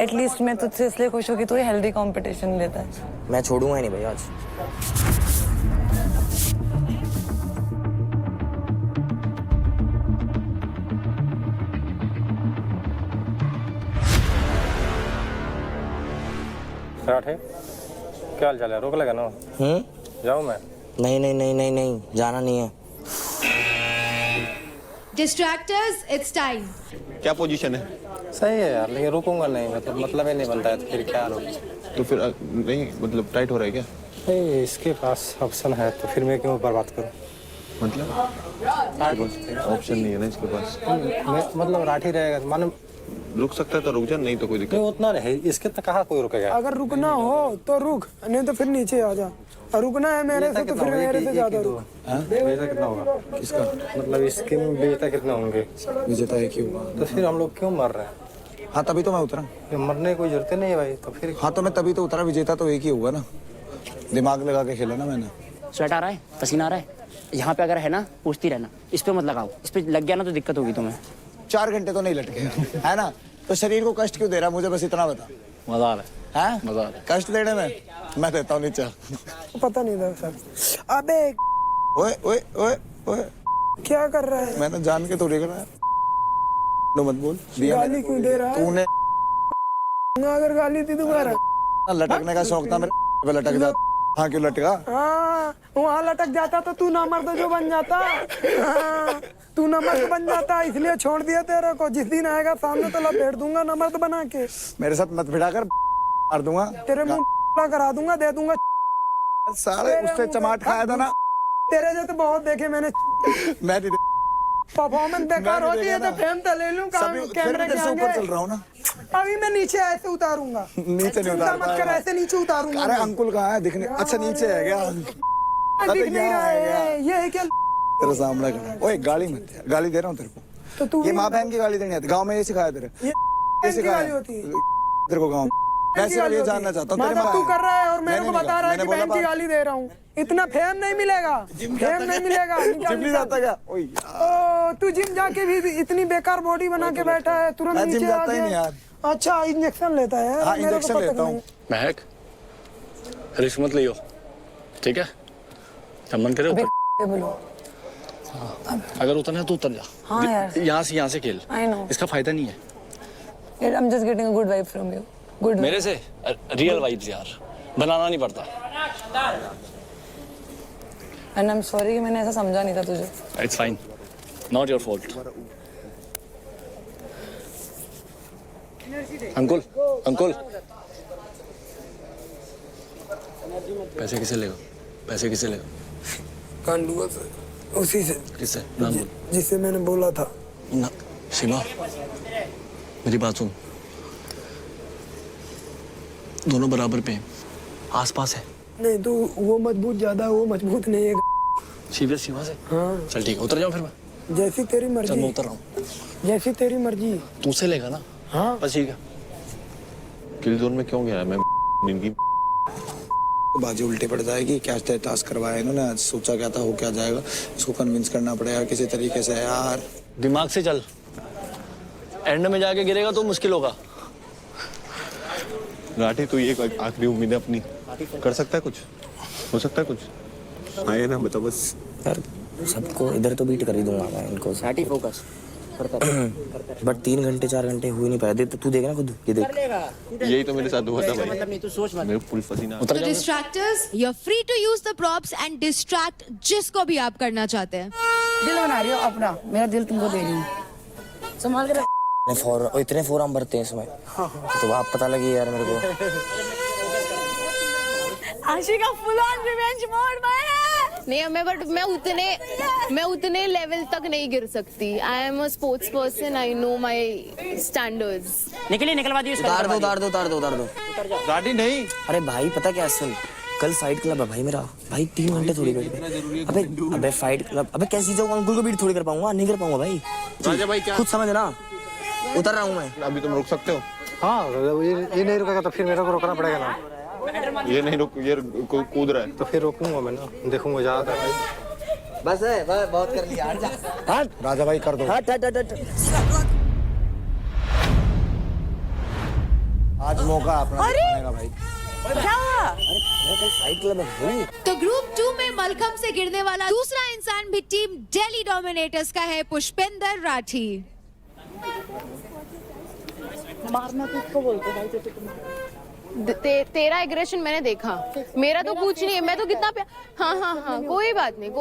एटलीस्ट मैं तुझसे इसलिए खुश हूँ कि तू हेल्दी कंपटीशन लेता है। मैं छोड़ूंगा ही नहीं भाई आज। राठे क्या हाल चाल है? रोक लगा ना? जाऊँ मैं? नहीं नहीं नहीं नहीं नहीं, जाना नहीं है। डिस्ट्रैक्टर्स, इट्स टाइम। क्या पोजीशन है? सही है यार, लेकिन रुकूंगा नहीं, मतलब ही नहीं बनता है तो फिर क्या रुक। तो फिर नहीं मतलब टाइट हो रहा है क्या? नहीं, इसके पास ऑप्शन है तो फिर मैं क्यों बर्बाद करूं? मतलब ऑप्शन नहीं है ना इसके पास। मतलब राठी रहेगा मानो रुक सकता है तो रुक जा, नहीं तो कोई दिक्कत नहीं। उतना नहीं, इसके तो कहाँ कोई रुकेगा। अगर रुकना हो तो रुक, नहीं तो फिर नीचे आ जा। और रुकना है मेरे से तो फिर मेरे से ज्यादा रुक। विजेता कितना होगा इसका? मतलब इसके विजेता कितना होंगे? विजेता एक ही होगा। तो फिर हम लोग क्यों मर रहे हैं? हाँ तभी तो मैं उतरा। मरने की कोई जरूरत नहीं है भाई, तो फिर। हाँ तो मैं तभी तो उतरा, विजेता तो एक ही होगा ना। दिमाग लगा के खेला ना मैंने। स्वेट आ रहा है, पसीना आ रहा है। यहाँ पे अगर है ना पूछती रहना, इस पे मत लगाओ, इस पे लग गया ना तो दिक्कत होगी तुम्हें। 4 घंटे तो नहीं लटकेगा है ना, तो शरीर को कष्ट क्यों दे रहा, मुझे बस इतना बता। मजा आ रहा है, हैं? मजा आ रहा है। कष्ट देने में मैं देता हूँ नीचे। पता नहीं था सर। अबे ओए ओए ओए ओए, क्या कर रहा है? मैंने जान के थोड़ी करा है। नो मत बोल। गाली क्यों दे रहा है? तूने अगर गाली दी दोबारा। लटकने का शौक था मेरे पे, लटक जा। हाँ क्यों लटका? हाँ वहाँ लटक जाता तो तू ना मर्द जो बन जाता। हाँ, तू ना मर्द बन जाता, इसलिए छोड़ दिया तेरे को। जिस दिन आएगा सामने तो लपेट दूंगा ना मर्द बना के। मेरे साथ मत भिड़ा कर, मार दूंगा तेरे मुंह करा दूंगा, दे दूंगा। सारे उससे चमाट खाया था ना। तेरे जैसे बहुत देखे मैंने। मैं नहीं परफॉर्मेंस बेकार होती है तो फेम तो ले लूं कैमरे के आगे। ऊपर चल रहा हूँ ना। अभी मैं नीचे ऐसे उतारूंगा। नीचे नहीं उतार मत कर, ऐसे नीचे उतारूंगा। अरे अंकुल कहाँ है दिखने? अच्छा नीचे है क्या? दिख नहीं रहा है, ये है क्या? तेरे सामने खड़ा। ओए गाली मत दे, गाली दे रहा हूँ तेरे को। तो तू ये माँ बहन की गाली देनी आती? गाँव में ये सिखाया तेरे? ये सिखाया होती है तेरे को गाँव? मैं सिर्फ ये जानना चाहता हूँ तेरे तू कर रहा है और मेरे को बता रहा है कि बहन की गाली दे रहा हूँ। इतना फेम नहीं मिलेगा, फेम नहीं मिलेगा। जिम नहीं जाता क्या? ओ तू जिम जाके भी इतनी बेकार बॉडी बना के बैठा है, तुरंत नीचे आ गया। अच्छा इंजेक्शन लेता है? हाँ इंजेक्शन लेता हूँ। महक रिस्क मत लियो, ठीक है? जब मन करे अगर उतरना है तो उतर जा। हाँ यार, यहाँ से खेल, इसका फायदा नहीं है। I'm just getting a good vibe from you. Good vibe. मेरे से रियल वाइब्स यार, बनाना नहीं पड़ता। एंड आई एम सॉरी कि मैंने ऐसा समझा नहीं था तुझे. It's fine, not your fault. Ankul, Ankul, पैसे किसे लेगा? पैसे किसे लेगा? कांडुआ से, उसी से किससे? नाम बोल. जिससे मैंने बोला था. ना शिवा, मेरी बात सुन. दोनों बराबर पे हैं, आसपास है. नहीं तो वो मजबूत ज्यादा है, वो मजबूत नहीं है. शिवा से. हाँ चल ठीक है, उतर जाओ फिर मैं. जैसी तेरी चल मैं मर्जी. उतर रहा हूँ. जैसी तेरी मर्जी. तू से लेगा ना? हाँ बस ठीक है. किल जोन में क्यों गया मैं? इनकी बाजी उल्टे पड़ जाएगी. क्या टास्क करवाया इन्होंने आज, सोचा क्या था हो क्या जाएगा. इसको कन्विंस करना पड़ेगा किसी तरीके से यार. दिमाग से चल, एंड में जाके गिरेगा तो मुश्किल होगा. राठी तो ये आखिरी उम्मीद है अपनी. कर सकता है कुछ, हो सकता है कुछ. हाँ ये ना बताओ बस. यार सबको इधर तो बीट कर ही दूंगा मैं इनको. राठी फोकस. बट 3 घंटे 4 घंटे हो ही नहीं पाया. देख तू देख ना खुद, ये देख. यही तो मेरे साथ हुआ था भाई. मतलब नहीं तू सोच मत. मेरे फुल पसीना. तो distractors, you are free to use the props and distract जिसको भी आप करना चाहते हैं. दिल बना रही हो अपना, मेरा दिल तुमको दे रही हूँ, संभाल के रख. इतने फोरम भरते हैं इसमें, तो आप पता लगी यार मेरे को. Ashika full on revenge mode में है. नहीं मैं उतने लेवल तक नहीं गिर सकती. I am a sports person, I know my standards. निकलवा दी उसका. उतार दो. राठी नहीं. अरे भाई पता क्या, सुन, कल फाइट क्लब है भाई मेरा. भाई 3 घंटे थोड़ी बैठ गए. अबे फाइट क्लब, अबे कैसी जाऊँ, अंकुल को बीट थोड़ी कर पाऊंगा. नहीं कर पाऊंगा भाई. राजा भाई क्या खुद समझ ना. उतर रहा हूँ मैं. अभी तुम रोक सकते हो. हाँ ये नहीं रुकेगा तो फिर मेरे को रोकना पड़ेगा ना. ये नहीं रुक, ये कूद रहा है. तो फिर रोकूंगा मैं ना, देखूंगा ज्यादा. बस है, बहुत कर लिया. राजा भाई कर दो. आज मौका अपना दिखाने का भाई. क्या हुआ? फाइट क्लब है. तो ग्रुप 2 में मलखम से गिरने वाला दूसरा इंसान भी टीम दिल्ली डोमिनेटर्स का है, पुष्पेंद्र राठी. मारना तो उसको बोलते भाई, जो तेरा एग्रेशन मैंने देखा, मेरा तो कुछ नहीं है. मैं तो कितना हाँ कोई बात नहीं.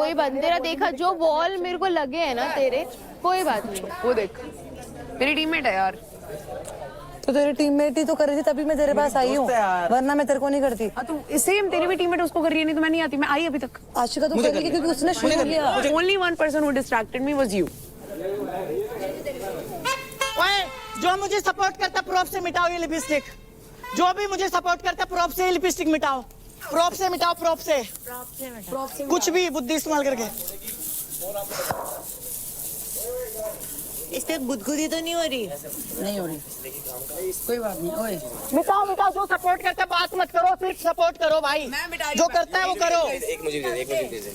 तेरा देखा जो बॉल मेरे को लगे है ना तेरे, कोई बात नहीं. वो देख मेरी टीममेट है यार. तो तेरी टीममेट ही तो कर रही थी, तभी मैं तेरे पास आई हूँ, वरना मैं तेरे को नहीं करती. तो सेम तेरी भी टीममेट उसको कर रही है, नहीं तो मैं नहीं आती. मैं आई अभी तक. आशिका तो करेगी क्योंकि उसने शुरू किया. Only one person who distracted me was you. जो मुझे सपोर्ट करता प्रॉप से मिटाओ ये लिपस्टिक. जो भी मुझे सपोर्ट करता प्रॉप से लिपस्टिक मिटाओ. प्रॉप से मिटाओ. प्रॉप से कुछ भी बुद्धि इस्तेमाल करके. इससे गुदगुदी तो नहीं हो रही? नहीं हो रही, कोई बात नहीं. ओए मिटाओ. जो सपोर्ट करता है बात मत करो, सिर्फ सपोर्ट करो भाई. जो करता है वो करो. एक मुझे दे.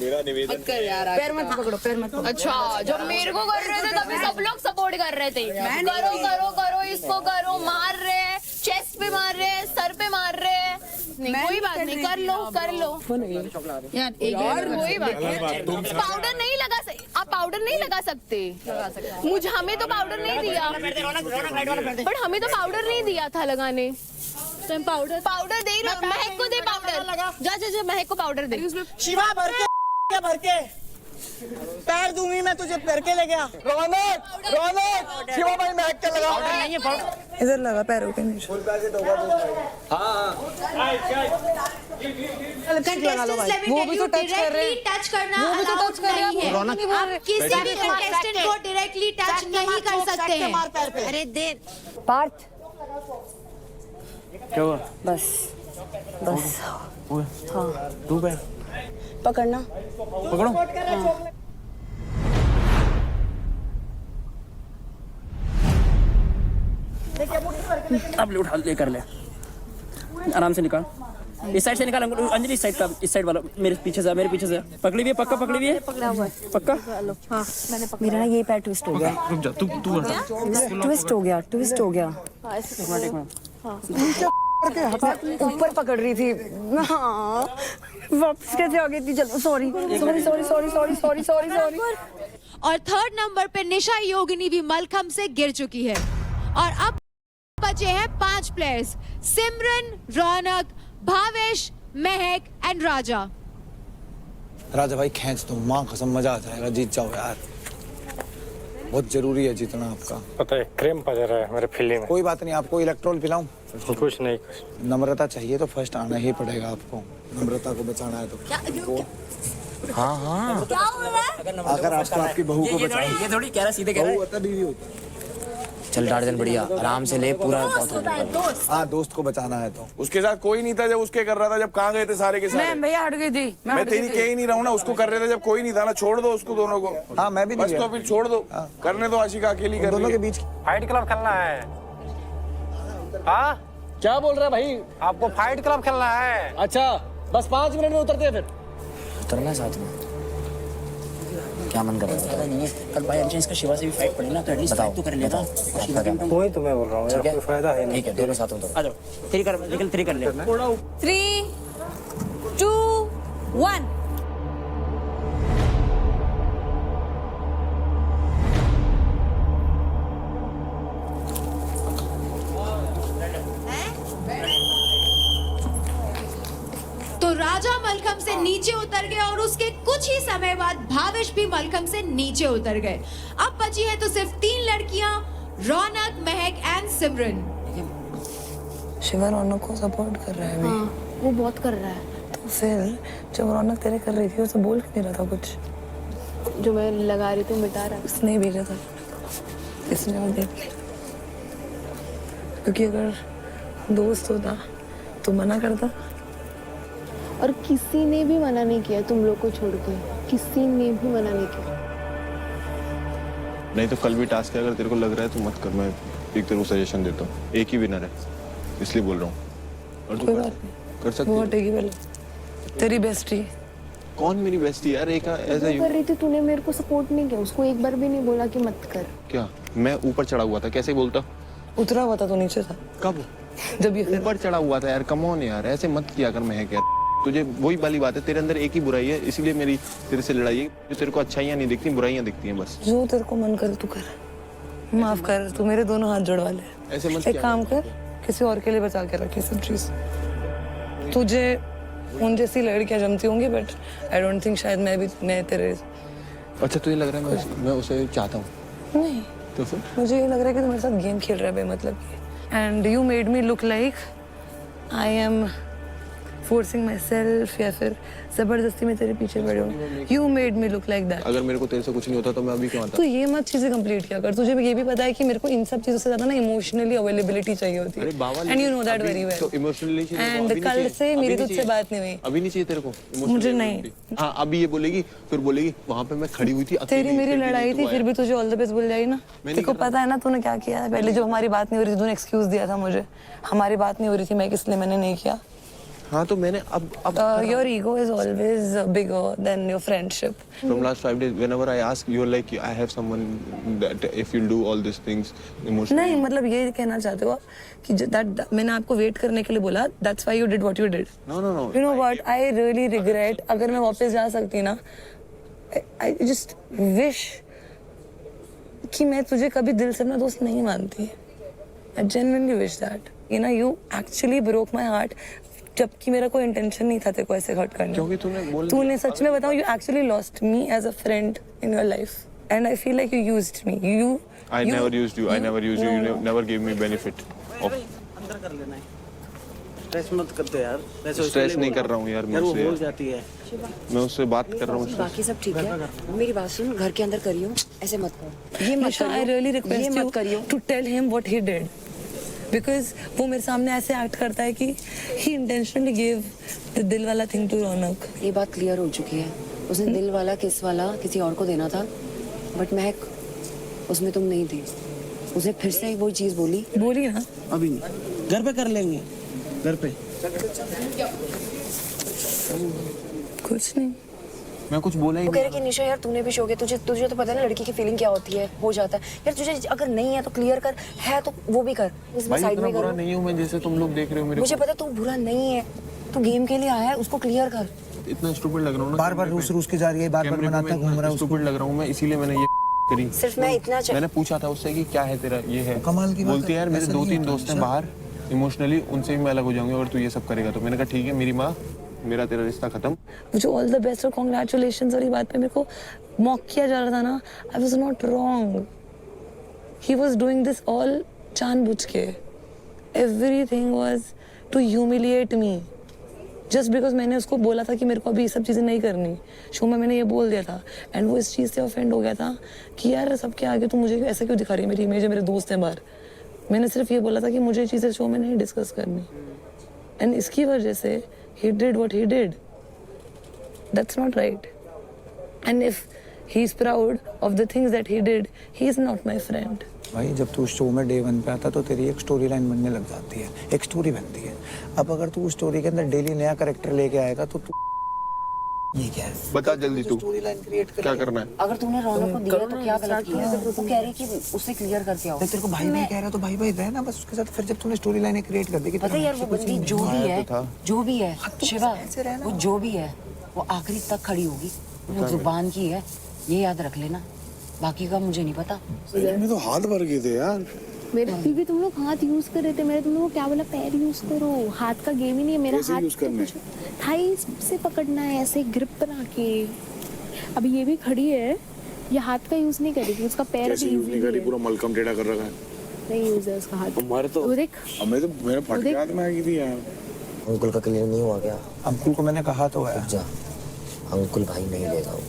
मेरा निवेदन कर यार, पैर मत पकड़ो. अच्छा, जब मेरे को कर रहे थे तभी सब लोग सपोर्ट कर रहे थे. करो इसको करो. मार रहे हैं, चेस्ट पे मार रहे हैं, सर पे मार रहे हैं. नहीं कोई बात नहीं, कर लो. यार कोई बात नहीं. पाउडर नहीं लगा सकते आप, पाउडर नहीं लगा सकते. मुझे हमें तो पाउडर नहीं दिया, बट हमें तो पाउडर नहीं दिया था लगाने. तो पाउडर दे रहे. महक को दे पाउडर. जा महक को पाउडर दे. शिवा भर के पैर दूंगी मैं तुझे. पैर के ले गया. रौनक शिवा भाई महक के लगा. नहीं है पाउडर. इधर लगा पैरों के नीचे. वो भी तो टच कर रहे हैं. टच करना अलाउड नहीं है. आप किसी भी कंटेस्टेंट को डायरेक्टली टच नहीं कर सकते हैं. अरे दे पार्थ, क्या हुआ? बस हाँ तू पे पकड़ना. पकड़ो. अब ले उठा, ले कर ले. आराम से निकाल. इस साइड से निकाल अंजलि. इस साइड का, इस साइड वाला मेरे पीछे से. पकड़ी हुई है पक्का. पकड़ी हुई है. पकड़ा हुआ है पक्का. हाँ मैंने पकड़ा. मेरा ना ये पैर ट्विस्ट हो गया. रुक जा, तू ट्विस्ट हो गया. ऊपर पकड़ रही थी. हाँ वापस कैसे आ गई थी. चलो सॉरी. और थर्ड नंबर पे निशा योगिनी भी मलखम से गिर चुकी है. और अब बचे हैं 5 players, Simran, Raunak, Bhavesh, Mahak and राजा. राजा भाई खींच दो, माँ कसम मजा आ जाएगा, जीत जाओ यार। बहुत जरूरी है जीतना आपका। पता है क्रेम पड़ रहा है मेरे फिल्ली में। कोई बात नहीं, आपको इलेक्ट्रॉल पिलाऊं? कुछ नहीं। नम्रता चाहिए तो फर्स्ट आना ही पड़ेगा आपको, नम्रता को बचाना है तो। हाँ हाँ, क्या हो रहा है? अगर आपको आपकी बहू को बचाना, ये थोड़ी कह रहा सीधे कह रहा है। बहू होता बीवी होती। चल टार्जन बढ़िया, आराम से ले पूरा। हाँ, दोस्त को बचाना है तो। उसके साथ कोई नहीं था जब उसके कर रहा था, जब कहाँ गए थे सारे के सारे? मैं भैया हट गई थी। मैं तेरी कह ही नहीं रहा हूँ ना, उसको कर रहे थे जब कोई नहीं था ना। छोड़ दो उसको दोनों को। हाँ, मैं भी नहीं बस गया। तो फिर छोड़ दो, करने दो, आशिका अकेली कर दोनों रही के है। बीच फाइट क्लब खेलना है। हाँ क्या बोल रहा है भाई? आपको फाइट क्लब खेलना है। अच्छा, बस 5 मिनट में उतरते हैं फिर। उतरना साथ में क्या मन कर रहा है? पता नहीं है, कल बाय चांस इसका शिवा से भी फाइट पड़ी ना, तो एटलीस्ट फाइट तो कर लेता। वही तो मैं बोल रहा हूँ यार, कोई फायदा है नहीं। ठीक है, दोनों साथ उतर। आ जाओ, 3 कर, निकल 3 कर ले। 3, 2, 1। तो राजा मलखम से नीचे उतर गए और उसके कुछ ही समय बाद भावेश भी मलखम से नीचे उतर गए। अब बची है तो सिर्फ 3 लड़कियां, रौनक, महक एंड सिमरन। शिवा रौनक को सपोर्ट कर रहा है अभी। हाँ, वो बहुत कर रहा है। तो फिर जब रौनक तेरे कर रही थी उसे बोल क्यों नहीं रहा था कुछ? जो मैं लगा रही थी मिटा रहा। उसने ही भेजा था, इसने वो देख लिया। क्योंकि अगर दोस्त होता तो मना करता। और किसी ने भी मना नहीं किया तुम लोग को छोड़ के, किसी ने भी मना नहीं किया। नहीं तो कल भी टास्क है, अगर तेरे को लग रहा है तो मत कर। मैं एक तेरे को सजेशन देता हूँ, एक ही विनर है इसलिए बोल रहा हूँ। और तू कोई बात नहीं, कर सकती वो है। हटेगी पहले। तेरी बेस्टी। कौन मेरी बेस्टी यार? एक ऐसा वो कर रही थी, तूने मेरे को सपोर्ट नहीं किया, उसको एक बार भी नहीं बोला कि मत कर। क्या मैं ऊपर चढ़ा हुआ था? कैसे बोलता? उतरा हुआ था तो नीचे था कब? जब ये ऊपर चढ़ा हुआ था यार। कम ऑन यार, ऐसे मत किया कर। महक यार, तुझे वही वाली बात है, तेरे अंदर एक ही बुराई है, इसीलिए मेरी तेरे से लड़ाई है। जो तेरे को अच्छाइयाँ नहीं दिखती, बुराइयाँ दिखती हैं बस। जो तेरे को मन करे तू कर, माफ कर। तू मेरे दोनों हाथ जोड़वा ले। ऐसे मत एक किया काम कर, किसी और के लिए बचा के रख ये सब चीज। तुझे उन जैसी लड़कियां जमती होंगी, बट आई डोंट थिंक शायद मैं तेरे। अच्छा, तुझे लग रहा है मैं उसे चाहता हूँ? नहीं, तो फिर मुझे ये लग रहा है कि तू मेरे साथ गेम खेल रहा है बेमतलब की। And you made me look like I am forcing my self, या फिर जबरदस्ती में तेरे पीछे पड़े हूँ। You made me look like that. अगर मेरे को तेरे से कुछ नहीं होता तो मैं अभी क्यों आता? तो ये मत चीजें कंप्लीट किया कर। तुझे ये भी पता है कि मेरे को इन सब चीजों से ज्यादा ना इमोशनली अवेलेबिलिटी चाहिए होती है। And you know that very well. तो इमोशनली एंड कल से मेरी तुझसे बात नहीं हुई। अभी नहीं चाहिए तेरे को emotionally मुझे नहीं। हाँ, अभी ये बोलेगी, फिर बोलेगी वहां पे मैं खड़ी हुई थी अकेली, तेरी मेरी फिर भी लड़ाई तू थी, फिर आया। भी तुझे ऑल द बेस्ट बोल जाएगी ना। तेरे को पता है ना तूने क्या किया है? पहले जब हमारी बात नहीं हो रही थी तूने एक्सक्यूज दिया था मुझे। हमारी बात नहीं हो रही थी, मैं किस लिए मैंने नहीं किया। हाँ, तो मैंने अब your ego is always bigger than your friendship. from last 5 days whenever I ask you're like I have someone that if you'll do all these things emotionally. नहीं, मतलब ये कहना चाहते हो कि दैट मैंने आपको वेट करने के लिए बोला, that's why you did what you did. No, no, no. You know what, I really regret. अगर मैं वापस जा सकती ना, आई जस्ट विश कि मैं तुझे कभी दिल से अपना दोस्त नहीं मानती। I genuinely wish that, you know, you actually broke my heart, जबकि मेरा कोई इंटेंशन नहीं था तेरे को ऐसे हर्ट करने। क्योंकि तूने सच में बताऊं, you actually lost me as a friend in your life and I feel like you used me. I never used you. I never used you. You never gave me benefit of. अंदर कर लेना है, stress मत करते यार। Stress नहीं कर रहा हूँ यार, वो मुझसे बोल जाती है। मैं उससे बात कर रहा हूँ। बाकी सब ठीक है, मेरी बात सुन, घर के अंदर करियो, ऐसे मत करो, ये मत निशा, I करियो, really ये request मत you करियो। to tell him what he did, because वो मेरे सामने ऐसे एक्ट करता है कि he intentionally gave the दिल वाला thing to रौनक। ये बात क्लियर हो चुकी है, उसने दिल वाला किस वाला किसी और को देना था, बट महक उसमें तुम नहीं थी। उसने फिर से वही चीज बोली ना। अभी नहीं, घर पे कर लेंगे, घर पे। कुछ नहीं, मैं कुछ बोला ही वो कह रहे कि निशा यार तूने भी शो किया, तुझे तो पता है ना लड़की की फीलिंग क्या होती है, हो जाता है यार। तुझे अगर नहीं है तो क्लियर कर, है तो वो भी कर, इसमें भाई, साइड इतना में बुरा कर। नहीं हूँ मैं जैसे तुम लोग देख रहे हो मेरे मुझे पता तू बुरा नहीं है, तू गेम के लिए आया है, उसको क्लियर कर। इतना स्टूपिड लग रहा हूँ ना, बार बार रूस के जा रही है, बार बार बनाता घूम रहा है। स्टूपिड लग रहा हूँ मैं, इसीलिए मैंने ये करी। सिर्फ मैं इतना मैंने पूछा था उससे कि क्या है तेरा, ये है कमाल की बात बोलती है यार मेरे ऐसा 2-3 नहीं दोस्त हैं बाहर, इमोशनली उनसे भी मैं अलग हो जाऊंगी अगर तू ये सब करेगा तो। मैंने कहा ठीक है, मेरी माँ मेरा तेरा रिश्ता खत्म। मुझे ऑल द बेस्ट और कॉन्ग्रेचुलेशन वाली बात पे मेरे को मॉक किया जा रहा था ना, I was not wrong, he was doing this all जानबूझ के, everything was to humiliate me, just because मैंने उसको बोला था कि मेरे को अभी ये सब चीज़ें नहीं करनी, शो में मैंने ये बोल दिया था, एंड वो इस चीज़ से ऑफेंड हो गया था कि यार सबके आगे तू मुझे ऐसा क्यों दिखा रही है, मेरी इमेज है, मेरे दोस्त हैं बाहर। मैंने सिर्फ ये बोला था कि मुझे चीज़ें शो में नहीं डिस्कस करनी, एंड इसकी वजह से he did what he did. That's not right. And if he's proud of the things that he did, he is not my friend. भाई जब तू शो में डे 1 पे आता तो तेरी एक स्टोरी लाइन बनने लग जाती है, एक स्टोरी बनती है। अब अगर तू उस स्टोरी के अंदर डेली नया कैरेक्टर लेके आएगा तो तू ये क्या है? बता जल्दी तू स्टोरी लाइन क्रिएट कर क्या करना है? अगर तूने रौनक को दिया तो क्या गलत किया? तू कह रही कि उसे क्लियर करके आओ। तेरे को भाई भाई कह रहा तो भाई भाई रह ना बस उसके साथ। फिर जब तूने स्टोरी लाइन क्रिएट कर दी कि पता है यार वो बंदी जो भी है, जो भी है शिवा, वो जो भी है वो आखिरी तक खड़ी होगी, वो जुबान की है, ये याद रख लेना, बाकी का मुझे नहीं पता। मैं तो हाथ भर गए थे यार। मेरे क्योंकि तुम लोग हाथ यूज कर रहे थे, मैंने तुम लोगों को क्या बोला, पैर यूज करो, हाथ का गेम ही नहीं है, मेरा हाथ थाई से पकड़ना है, ऐसे ग्रिप बना के। अभी ये भी खड़ी है, ये हाथ का यूज नहीं करेगी, उसका पैर भी यूज नहीं करेगी, पूरा मलकम टेढ़ा कर रखा है, नहीं यूज है उसका हाथ। हमारे तो वो देख, हमें तो मेरे फट के हाथ में आ गई थी यार। अंकुल का क्लियर नहीं हुआ क्या? अंकुल को मैंने कहा तो है। जा, अंकुल भाई नहीं लेगा वो,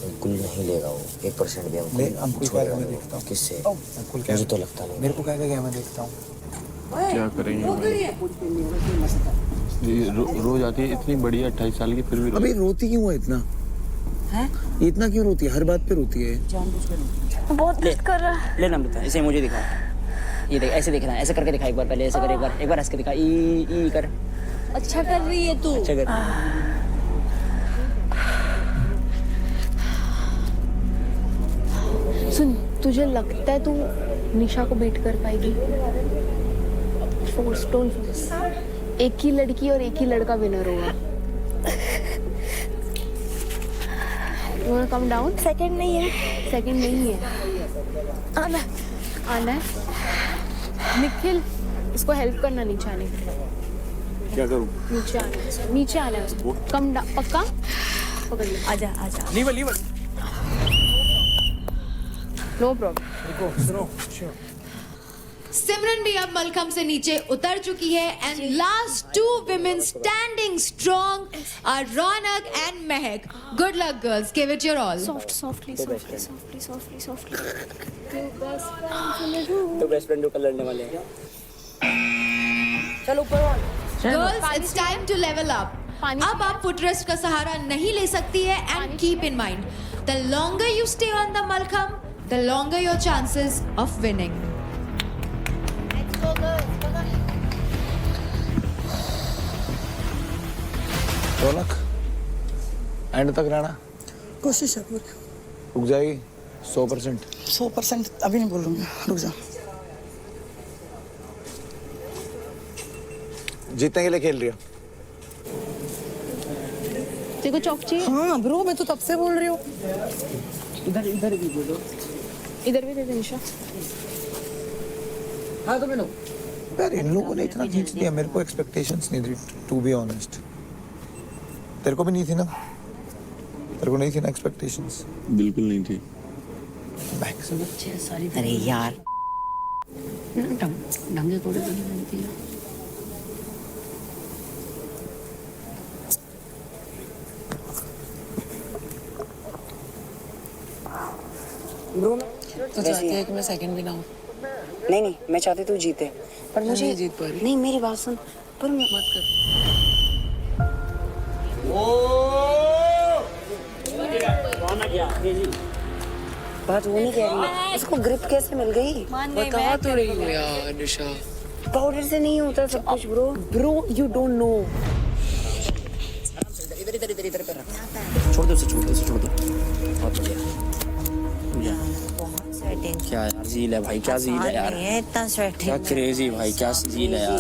अंकुल नहीं लेगा वो 1% भी। अंकुल क्या मैं देखता हूँ। किससे? अंकुल क्या? मुझे तो लगता नहीं। मेरे को क्या मैं देखता हूँ। क्या करेंगे रोज आती है इतनी बढ़िया 28 साल की, फिर भी अभी रोती क्यों है इतना? हैं? इतना क्यों रोती है? हर बात पे रोती है। बहुत दर्द कर रहा है। लेना अमृता, इसे मुझे दिखा, ये देख, ऐसे देखना, ऐसे करके दिखा एक बार, पहले ऐसे कर, एक बार हंस के दिखा, ई कर। अच्छा कर रही है तू। अच्छा कर। सुन, तुझे लगता है तू निशा को बीट कर पाएगी? Force, don't force. एक ही लड़की और एक ही लड़का विनर होगा। You wanna come down? Second नहीं है, सेकंड नहीं है, आना आना है। निखिल, इसको हेल्प करना नीचे आने के लिए। क्या करूं? नीचे आना है उसको। कम डाउन, पक्का पकड़ ले, आजा आजा। Liver no problem. सिमरन भी अब मलखम से नीचे उतर चुकी है and last 2 women standing strong are Raunak and Mahak. Good luck girls, give it your all. softly. तो बेस्ट फ्रेंड को लड़ने वाले हैं। चल ऊपर। Girls, it's time to level up. अब आप फुटरेस्ट का सहारा नहीं ले सकती है and keep in mind, the longer you stay on the mallakhamb, the longer your chances of winning. Raunak and तक रहना, कोशिश है पूरी। रुक जाएगी 100%। 100% अभी नहीं बोलूंगा, रुक जा। जीतने के लिए खेल रही हो? तेरे को चौक चाहिए? हाँ ब्रो, मैं तो तब से बोल रही हूँ। इधर भी बोलो, इधर भी दे दे निशा। हाँ तो मैंने यार इन लोगों ने इतना खींच दिया, मेरे को एक्सपेक्टेशंस नहीं थी, टू बी ऑनेस्ट। तेरे को भी नहीं थी ना? तेरे को नहीं थी ना एक्सपेक्टेशंस? बिल्कुल नहीं थी। सॉरी। अरे यार ढंग से थोड़ी बनती है। ब्रो तो चाहती है कि मैं सेकंड भी ना हूँ। नहीं, मैं चाहती तू जीते, पर मुझे नहीं जीत पा रही। नहीं, मेरी बात सुन, पर मैं मत कर। बात वो नहीं कह रही है, इसको ग्रिप कैसे मिल गई? बता तो रही हूँ यार निशा, पाउडर से नहीं होता सब कुछ ब्रो, यू डोंट नो। इधर पे रख, छोड़ दो उसे, छोड़ दो। बहुत बढ़िया। क्या यार झील है भाई, क्या झील है यार, इतना स्वेटिंग, क्या क्रेजी भाई, क्या झील है यार।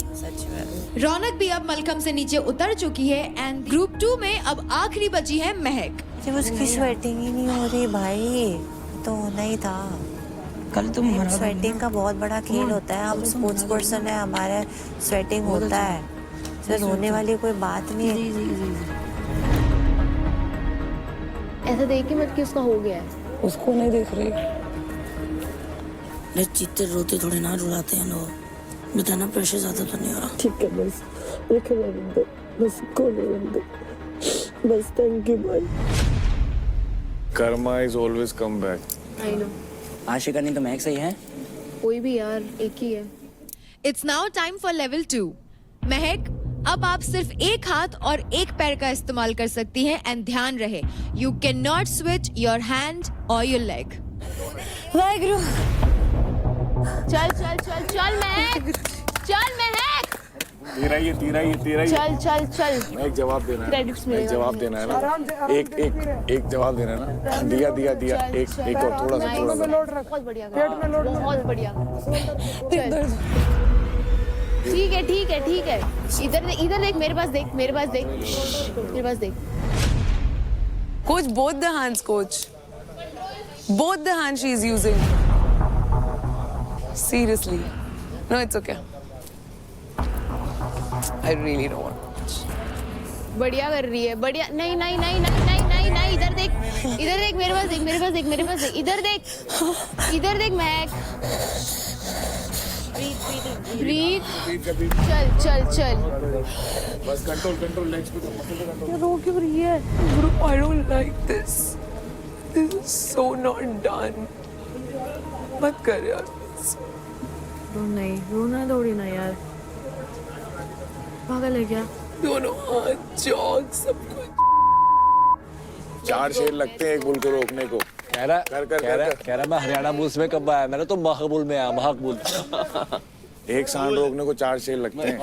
रौनक भी अब मलखम से नीचे उतर चुकी है एंड ग्रुप 2 में अब आखिरी बची है महक. जब उसकी स्वेटिंग ही नहीं हो रही भाई, तो होना ही था. कल तुम स्वेटिंग का बहुत बड़ा खेल होता है, हम स्पोर्ट्स पर्सन है, हमारे स्वेटिंग होता है. सर होने वाली कोई बात नहीं है। ऐसा देख के मत कि उसका हो गया है। उसको नहीं देख रही। चीते रोते थोड़े ना रुलाते हैं लोग, बताना प्रेशर ज्यादा तो नहीं हो रहा। ठीक है बस बस बस thank you bye. Karma is always come back. I know. Ashika नहीं तो महक सही है। कोई भी यार एक ही है। It's now time for level 2। महक, अब आप सिर्फ एक हाथ और एक पैर का इस्तेमाल कर सकती हैं एंड ध्यान रहे, you can not switch your hand और योर लेग। वाहेगुरु। चल चल चल चल महक, चल महक, तेरा ही चल चल चल। एक जवाब देना है। Credits मिलेगा एक जवाब देना है ना। एक जवाब देना है ना। दिया एक और थोड़ा सा बहुत बढ़िया, बहुत बढ़िया। ठीक है ठीक है ठीक है। इधर देख, मेरे पास देख, मेरे पास देख, मेरे पास देख। Coach, both the hands, coach. Both the hands she is using. Seriously. No, it's okay. I really don't want to. बढ़िया कर रही है, बढ़िया। नहीं नहीं नहीं नहीं नहीं नहीं नहीं, इधर देख, इधर देख, मेरे पास देख, मेरे पास देख, मेरे पास देख, इधर देख, इधर देख महक। ब्रीथ। चल चल चल। बस कंट्रोल लेग्स पे। ये रो क्यों रही है? Bro, I don't like this. This is so not done. मत कर यार। नहीं, रोना थोड़ी ना यार, पागल है क्या? दोनों हाथ, चौक, सब कुछ। 4 शेर लगते हैं एक बुल को रोकने को। कह रहा मैं हरियाणा बुल्स में कब आया, मैंने तो महबुल में आया, महबुल। एक सांड रोकने को 4 शेर लगते हैं।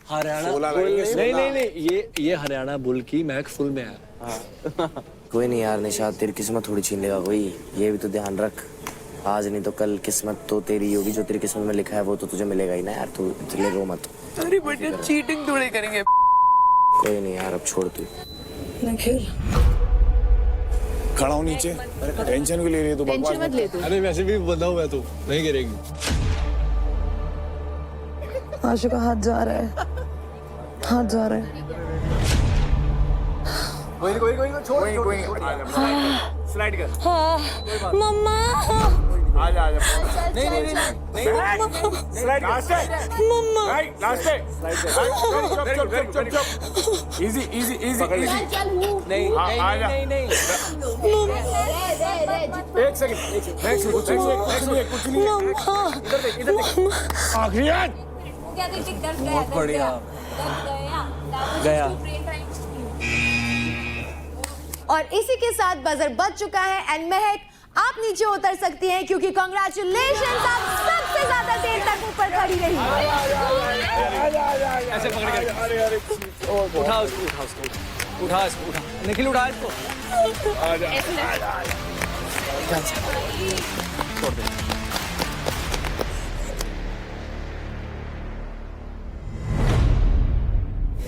हरियाणा 16 लगेंगे। नहीं, ये हरियाणा बुल की महक फुल में आया। कोई नहीं यार निशाद, तेरी किस्मत थोड़ी छीन लेगा कोई, ये भी तो ध्यान रख। आज नहीं तो कल किस्मत तो तेरी होगी, जो तेरी किस्मत में लिखा है वो तो तुझे मिलेगा ही ना यार, तू इसलिए रो मत। अरे बट ये चीटिंग थोड़ी करेंगे। कोई नहीं यार, अब छोड़ तू। निखिल खड़ा हूँ नीचे, टेंशन क्यों ले रही है तू? टेंशन मत ले तू। अरे वैसे भी बंधा हुआ है तू, नहीं गिरेगी। आशिका हाथ जा रहा है, हाथ जा रहा है। कोई स्लाइड कर। हाँ, मम्मा। आजा नहीं स्लाइड मम्मा। लास्ट है चुप इजी नहीं एक सेकंड कुछ नहीं इधर देख आखिरी बहुत बढ़िया गया। और इसी के साथ बजर बज चुका है एंड महक आप नीचे उतर सकती हैं, क्योंकि कांग्रेचुलेशंस, आप सबसे ज्यादा देर तक ऊपर खड़ी रही। ऐसे पकड़ के उठा उसको निखिल उठा इसको। छोड़ दे।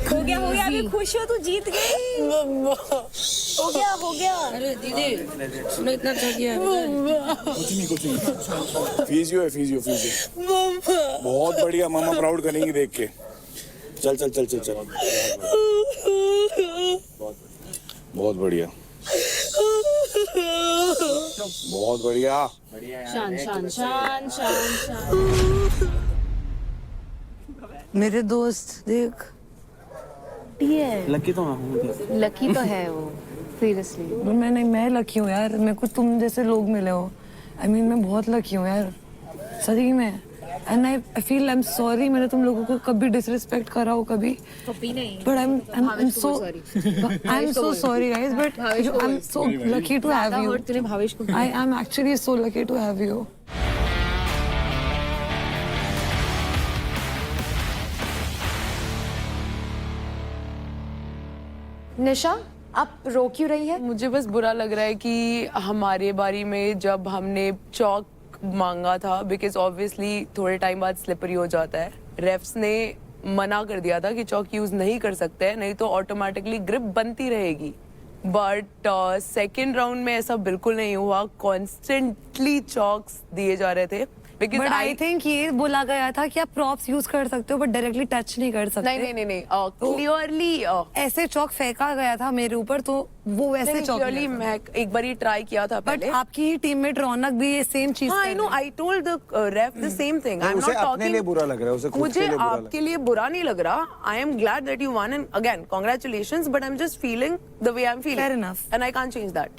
हो गया अभी खुश हो, तू जीत गई। हो गया। अरे दीदी मैं इतना थक गया। कुछ नहीं फिजियो है बहुत बढ़िया। मामा प्राउड करेंगी देख के। चल बहुत बढ़िया बहुत बढ़िया। शान। मेरे दोस्त देख, लकी तो मैं हूँ। लकी तो है वो, सीरियसली। मैं लकी हूँ यार, मेरे को तुम जैसे लोग मिले हो। I mean, मैं बहुत लकी हूँ यार, सही में। And I feel I am sorry, मैंने तुम लोगों को कभी डिसरिस्पेक्ट करा हो कभी नहीं। But I am so sorry guys, but I am so lucky to have you. तूने भावेश को, I am actually so lucky to have you. Nisha, आप रो क्यों रही है? मुझे बस बुरा लग रहा है कि हमारे बारी में जब हमने चौक मांगा था, बिकॉज ऑब्वियसली थोड़े टाइम बाद स्लिपरी हो जाता है। रेफ्स ने मना कर दिया था कि चौक यूज नहीं कर सकते हैं, नहीं तो ऑटोमेटिकली ग्रिप बनती रहेगी। बट सेकेंड राउंड में ऐसा बिल्कुल नहीं हुआ, कॉन्स्टेंटली चौक्स दिए जा रहे थे। Because बट आई थिंक ये बोला गया था कि आप प्रॉप्स यूज कर सकते हो बट डायरेक्टली टच नहीं कर सकते। नहीं क्लियरली ऐसे चौक फेंका गया था मेरे ऊपर तो वो वैसे चौक क्लियरली मैं एक बार ही ट्राई किया था बट पहले। आपकी ही टीममेट रौनक भी ये सेम चीज हाँ, I know. I told the ref the same thing. I'm उसे not अपने talking. लिए बुरा लग रहा है, उसे खुद मुझे के लिए बुरा लग आपके लिए बुरा नहीं लग रहा. I am glad that you won and again congratulations. But I'm just feeling the way I'm feeling. Fair enough. And I can't change that.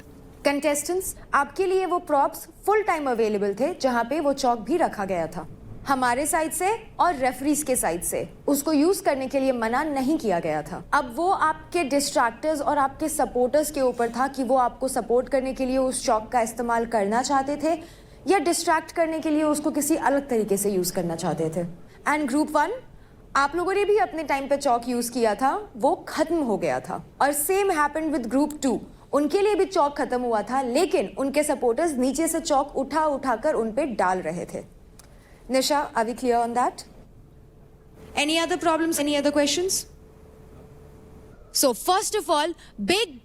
Contestants, आपके लिए वो प्रॉप्स फुल टाइम अवेलेबल थे जहां पे वो चौक भी रखा गया था। हमारे साइड से और रेफरीज के साइड से उसको यूज करने के लिए मना नहीं किया गया था। अब वो आपके डिस्ट्रैक्टर्स और आपके सपोर्टर्स के ऊपर था कि वो आपको सपोर्ट करने के लिए उस चौक का इस्तेमाल करना चाहते थे या डिस्ट्रैक्ट करने के लिए उसको किसी अलग तरीके से यूज करना चाहते थे। एंड ग्रुप 1, आप लोगों ने भी अपने टाइम पे चौक यूज किया था, वो खत्म हो गया था। और सेम हैपेंड विद ग्रुप 2, उनके लिए भी चौक खत्म हुआ था लेकिन उनके सपोर्टर्स नीचे से चौक उठाकर उन पे डाल रहे थे। Nisha, are we clear on that? Any other problems? Any other questions? So first of all, big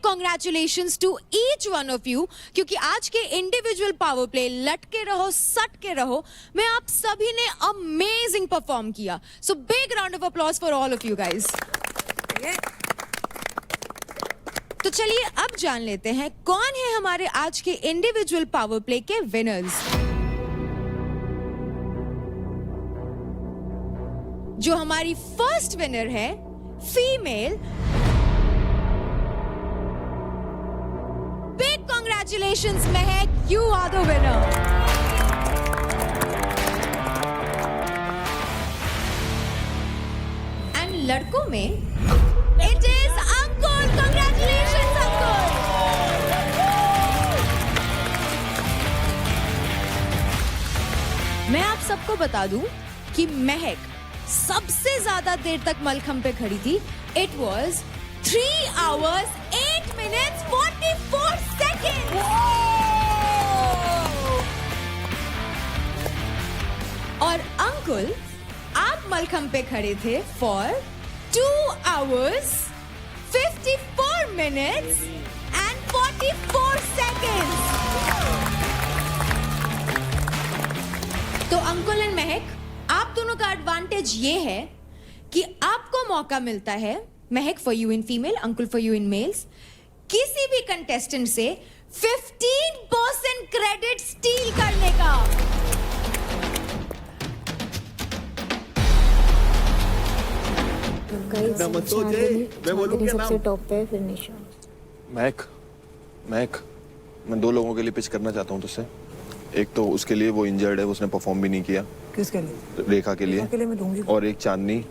congratulations to each one of you, क्योंकि आज के इंडिविजुअल पावर प्ले लटके रहो सटके रहो में आप सभी ने अमेजिंग परफॉर्म किया। So big round of applause for all of you guys. तो चलिए अब जान लेते हैं कौन है हमारे आज के इंडिविजुअल पावर प्ले के विनर्स। जो हमारी फर्स्ट विनर है female, big congratulations Mehak, you are the winner. And लड़कों में it is Ankul, congratulations Ankul. मैं आप सबको बता दूं कि महक सबसे ज्यादा देर तक मलखम पे खड़ी थी। It was 3 hours 8 minutes 44 seconds। और अंकुल, आप मलखम पे खड़े थे for 2 hours 54 minutes and 44 seconds। तो अंकुल एंड महक, आप दोनों का एडवांटेज ये है कि आपको मौका मिलता है, Mehak for you in female, Ankul for you in males, किसी भी कंटेस्टेंट से 15% क्रेडिट स्टील करने का। सबसे टॉप पे फिर निशा। महक, मैं 2 लोगों के लिए पिच करना चाहता हूँ तुझसे। एक तो उसके लिए वो इंजर्ड है, उसने परफॉर्म भी नहीं किया। किसके लिए? रेखा के लिए। मैं दूंगी। और एक चांदनी,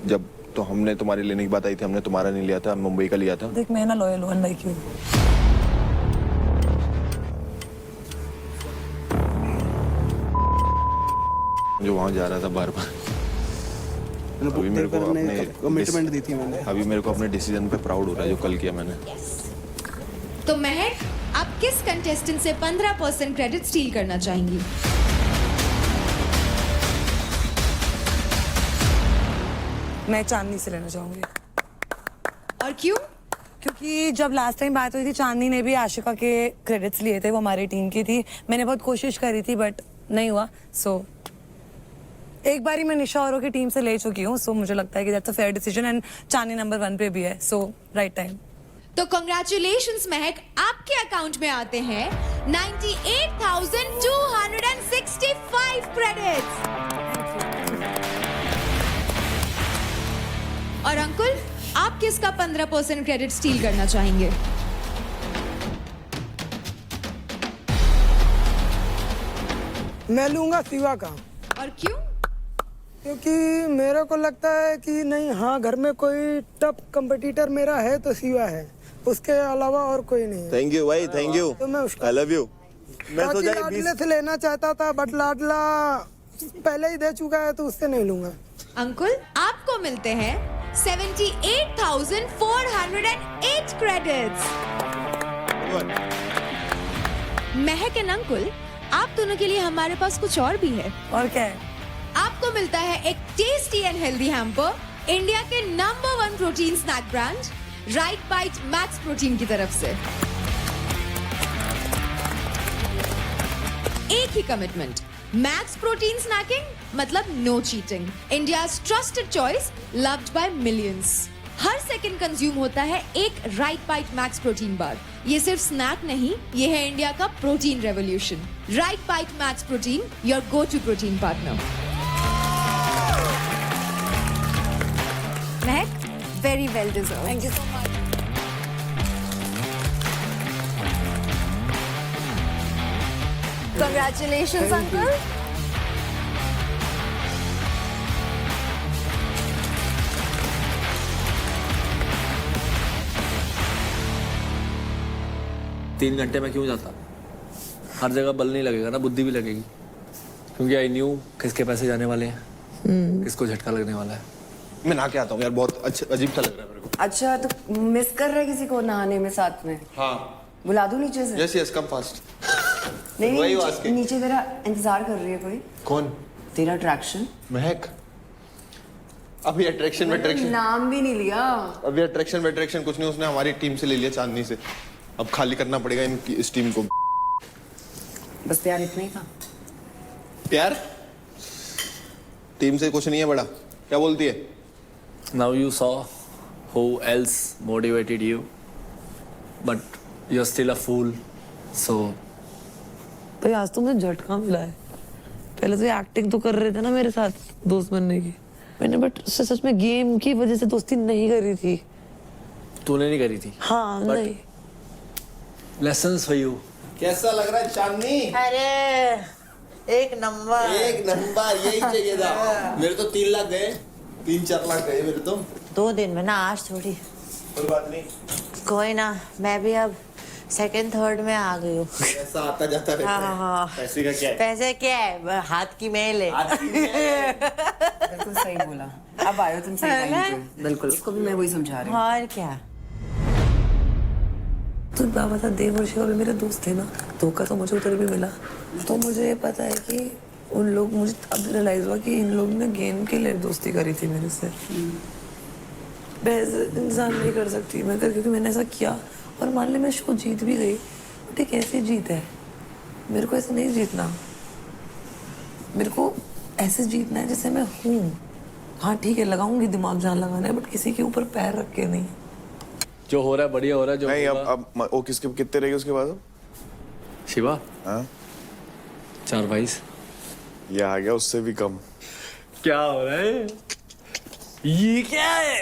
जब तो हमने तुम्हारे लेने की बात आई थी, हमने तुम्हारा नहीं लिया था, मुंबई का लिया था। देख मैं ना लॉयल हूं, अनलाइक यू। जो वहां जा रहा था बार बार, अभी मेरे को अपने कमिटमेंट दी थी मैंने। अभी मेरे को अपने डिसीजन पे प्राउड हो रहा है जो कल किया मैंने। तो महक, आप किस कंटेस्टेंट से 15% क्रेडिट स्टील करना चाहेंगी? मैं चांदनी से लेना चाहूंगी। और क्यों? क्योंकि जब लास्ट टाइम बात हुई थी, चांदनी ने भी आशिका के क्रेडिट्स लिए थे, वो हमारी टीम की थी। मैंने बहुत कोशिश करी थी बट नहीं हुआ। सो एक बारी मैं निशा औरों की टीम से ले चुकी हूँ, सो मुझे लगता है कि that's a fair decision and Chandni number 1 पे भी है, सो राइट टाइम। तो कांग्रेचुलेशंस महक, आपके अकाउंट में आते हैं 98,265 क्रेडिट्स। और अंकुल, आप किसका 15% क्रेडिट स्टील करना चाहेंगे? मैं लूंगा शिवा का। और क्यों? क्योंकि मेरे को लगता है कि नहीं, हाँ घर में कोई टफ कंपटीटर मेरा है तो शिवा है, उसके अलावा और कोई नहीं है। थैंक यू भाई, थैंक यू। तो मैं उसका आई लव यू। मैं तो लाडले से लेना चाहता था बट लाडला पहले ही दे चुका है तो उससे नहीं लूंगा। अंकुल, आपको मिलते हैं 78,408 क्रेडिट्स। महक एंड अंकुल, आप दोनों के लिए हमारे पास कुछ और भी है। और क्या है? आपको मिलता है एक tasty and healthy hamper India के number 1 protein snack brand RiteBite Max Protein की तरफ से। एक ही कमिटमेंट, मैक्स प्रोटीन स्नैकिंग मतलब no cheating. India's trusted choice, loved by millions. हर सेकंड कंज्यूम होता है एक RiteBite Max Protein bar. ये सिर्फ स्नैक नहीं, ये है इंडिया का protein revolution. RiteBite Max Protein, your go to protein partner. Mahak, very well deserve. Thank you so much. Congratulations, uncle. तीन घंटे में क्यों जाता? हर जगह बल नहीं लगेगा ना, बुद्धि भी लगेगी। क्योंकि आई न्यू किसके पैसे जाने वाले हैं, किसको झटका लगने वाला है। मैं नहा के आता हूँ यार, बहुत अच्छा अजीब सा लग रहा है मेरे को। अच्छा तो मिस कर रहे किसी को नहाने में साथ में? हाँ। बुला दूं नीचे से? Yes yes, come fast. नहीं वही आवाज के। नीचे तेरा इंतजार कर रही है कोई। कौन? तेरा अट्रैक्शन। महक। अभी अट्रैक्शन में अट्रैक्शन, नाम भी नहीं लिया। अभी अट्रैक्शन में अट्रैक्शन कुछ नहीं, उसने हमारी टीम से ले लिया, चांदनी से। अब खाली करना पड़ेगा इनकी इस टीम को। बस प्यार इतना ही था? प्यार टीम से कुछ नहीं है बड़ा। क्या बोलती है? Now you saw who else motivated you, but you're still a fool. So भाई आज तो मुझे झटका मिला है। पहले तो ये एक्टिंग तो कर रहे थे ना मेरे साथ दोस्त बनने की, मैंने बट उससे सच में गेम की वजह से दोस्ती नहीं करी थी। तूने नहीं करी थी? हाँ But नहीं। Lessons for you. कैसा लग रहा है चांदनी? अरे एक नंबर, एक नंबर, यही चाहिए था। मेरे तो 3 लाख गए, 3-4 लाख गए मेरे तो। 2 दिन में ना, आज थोड़ी। कोई बात नहीं, कोई ना, मैं भी अब सेकंड थर्ड में आ गई हूँ। ऐसा आता जाता रहता है। हाँ। पैसे का क्या है? पैसे क्या है, हाथ की मेल है। बिल्कुल सही बोला। अब आयो तुम सही टाइम पे। बिल्कुल, उसको भी मैं वही समझा रही हूँ। और क्या। तो बाबा था देव और शिवा भी मेरे दोस्त थे ना, धोखा तो मुझे उधर भी मिला। तो मुझे पता है कि उन लोग, मुझे अब रियलाइज हुआ कि इन लोग ने गेम के लिए दोस्ती करी थी मेरे से। मैं इंसान नहीं कर सकती मैं कर, क्योंकि मैंने ऐसा किया और मान ली मैं शो जीत भी गई, बट एक ऐसी जीत है, मेरे को ऐसे नहीं जीतना। मेरे को ऐसे जीतना है जैसे मैं हूँ। हाँ ठीक है, लगाऊंगी दिमाग जहाँ लगाना है, बट किसी के ऊपर पैर रख के नहीं। जो हो रहा है बढ़िया हो रहा है। जो नहीं, होगा- अब वो किसके कितने रहेंगे उसके बाद? शिवा हाँ 4-22। ये आ गया उससे भी कम। क्या हो रहा है? ये क्या है?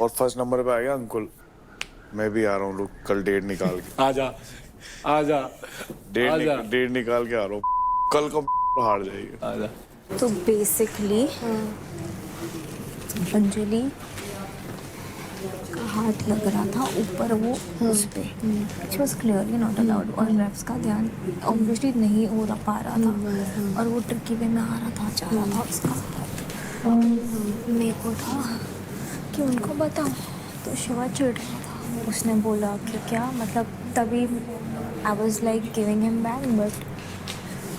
और फर्स्ट नंबर पे आ गया अंकुल। मैं भी आ रहा हूँ, कल डेट निकाल के। आजा आजा आजा डेट निकाल के आ रहा हूँ। कल को हार जाएगी। आजा। तो बेसिकली अंजलि का हाथ लग रहा था ऊपर, वो उस पे she was clearly not allowed, और रेफ्स का ध्यान ऑब्वियसली नहीं हो पा रहा था, और वो ट्रिकी वे में आ रहा था, जा रहा था उसका हाथ। मेरे को था कि उनको बताऊं, तो शिवा चिढ़ रहा था। उसने बोला कि क्या मतलब, तभी I was like giving him back, but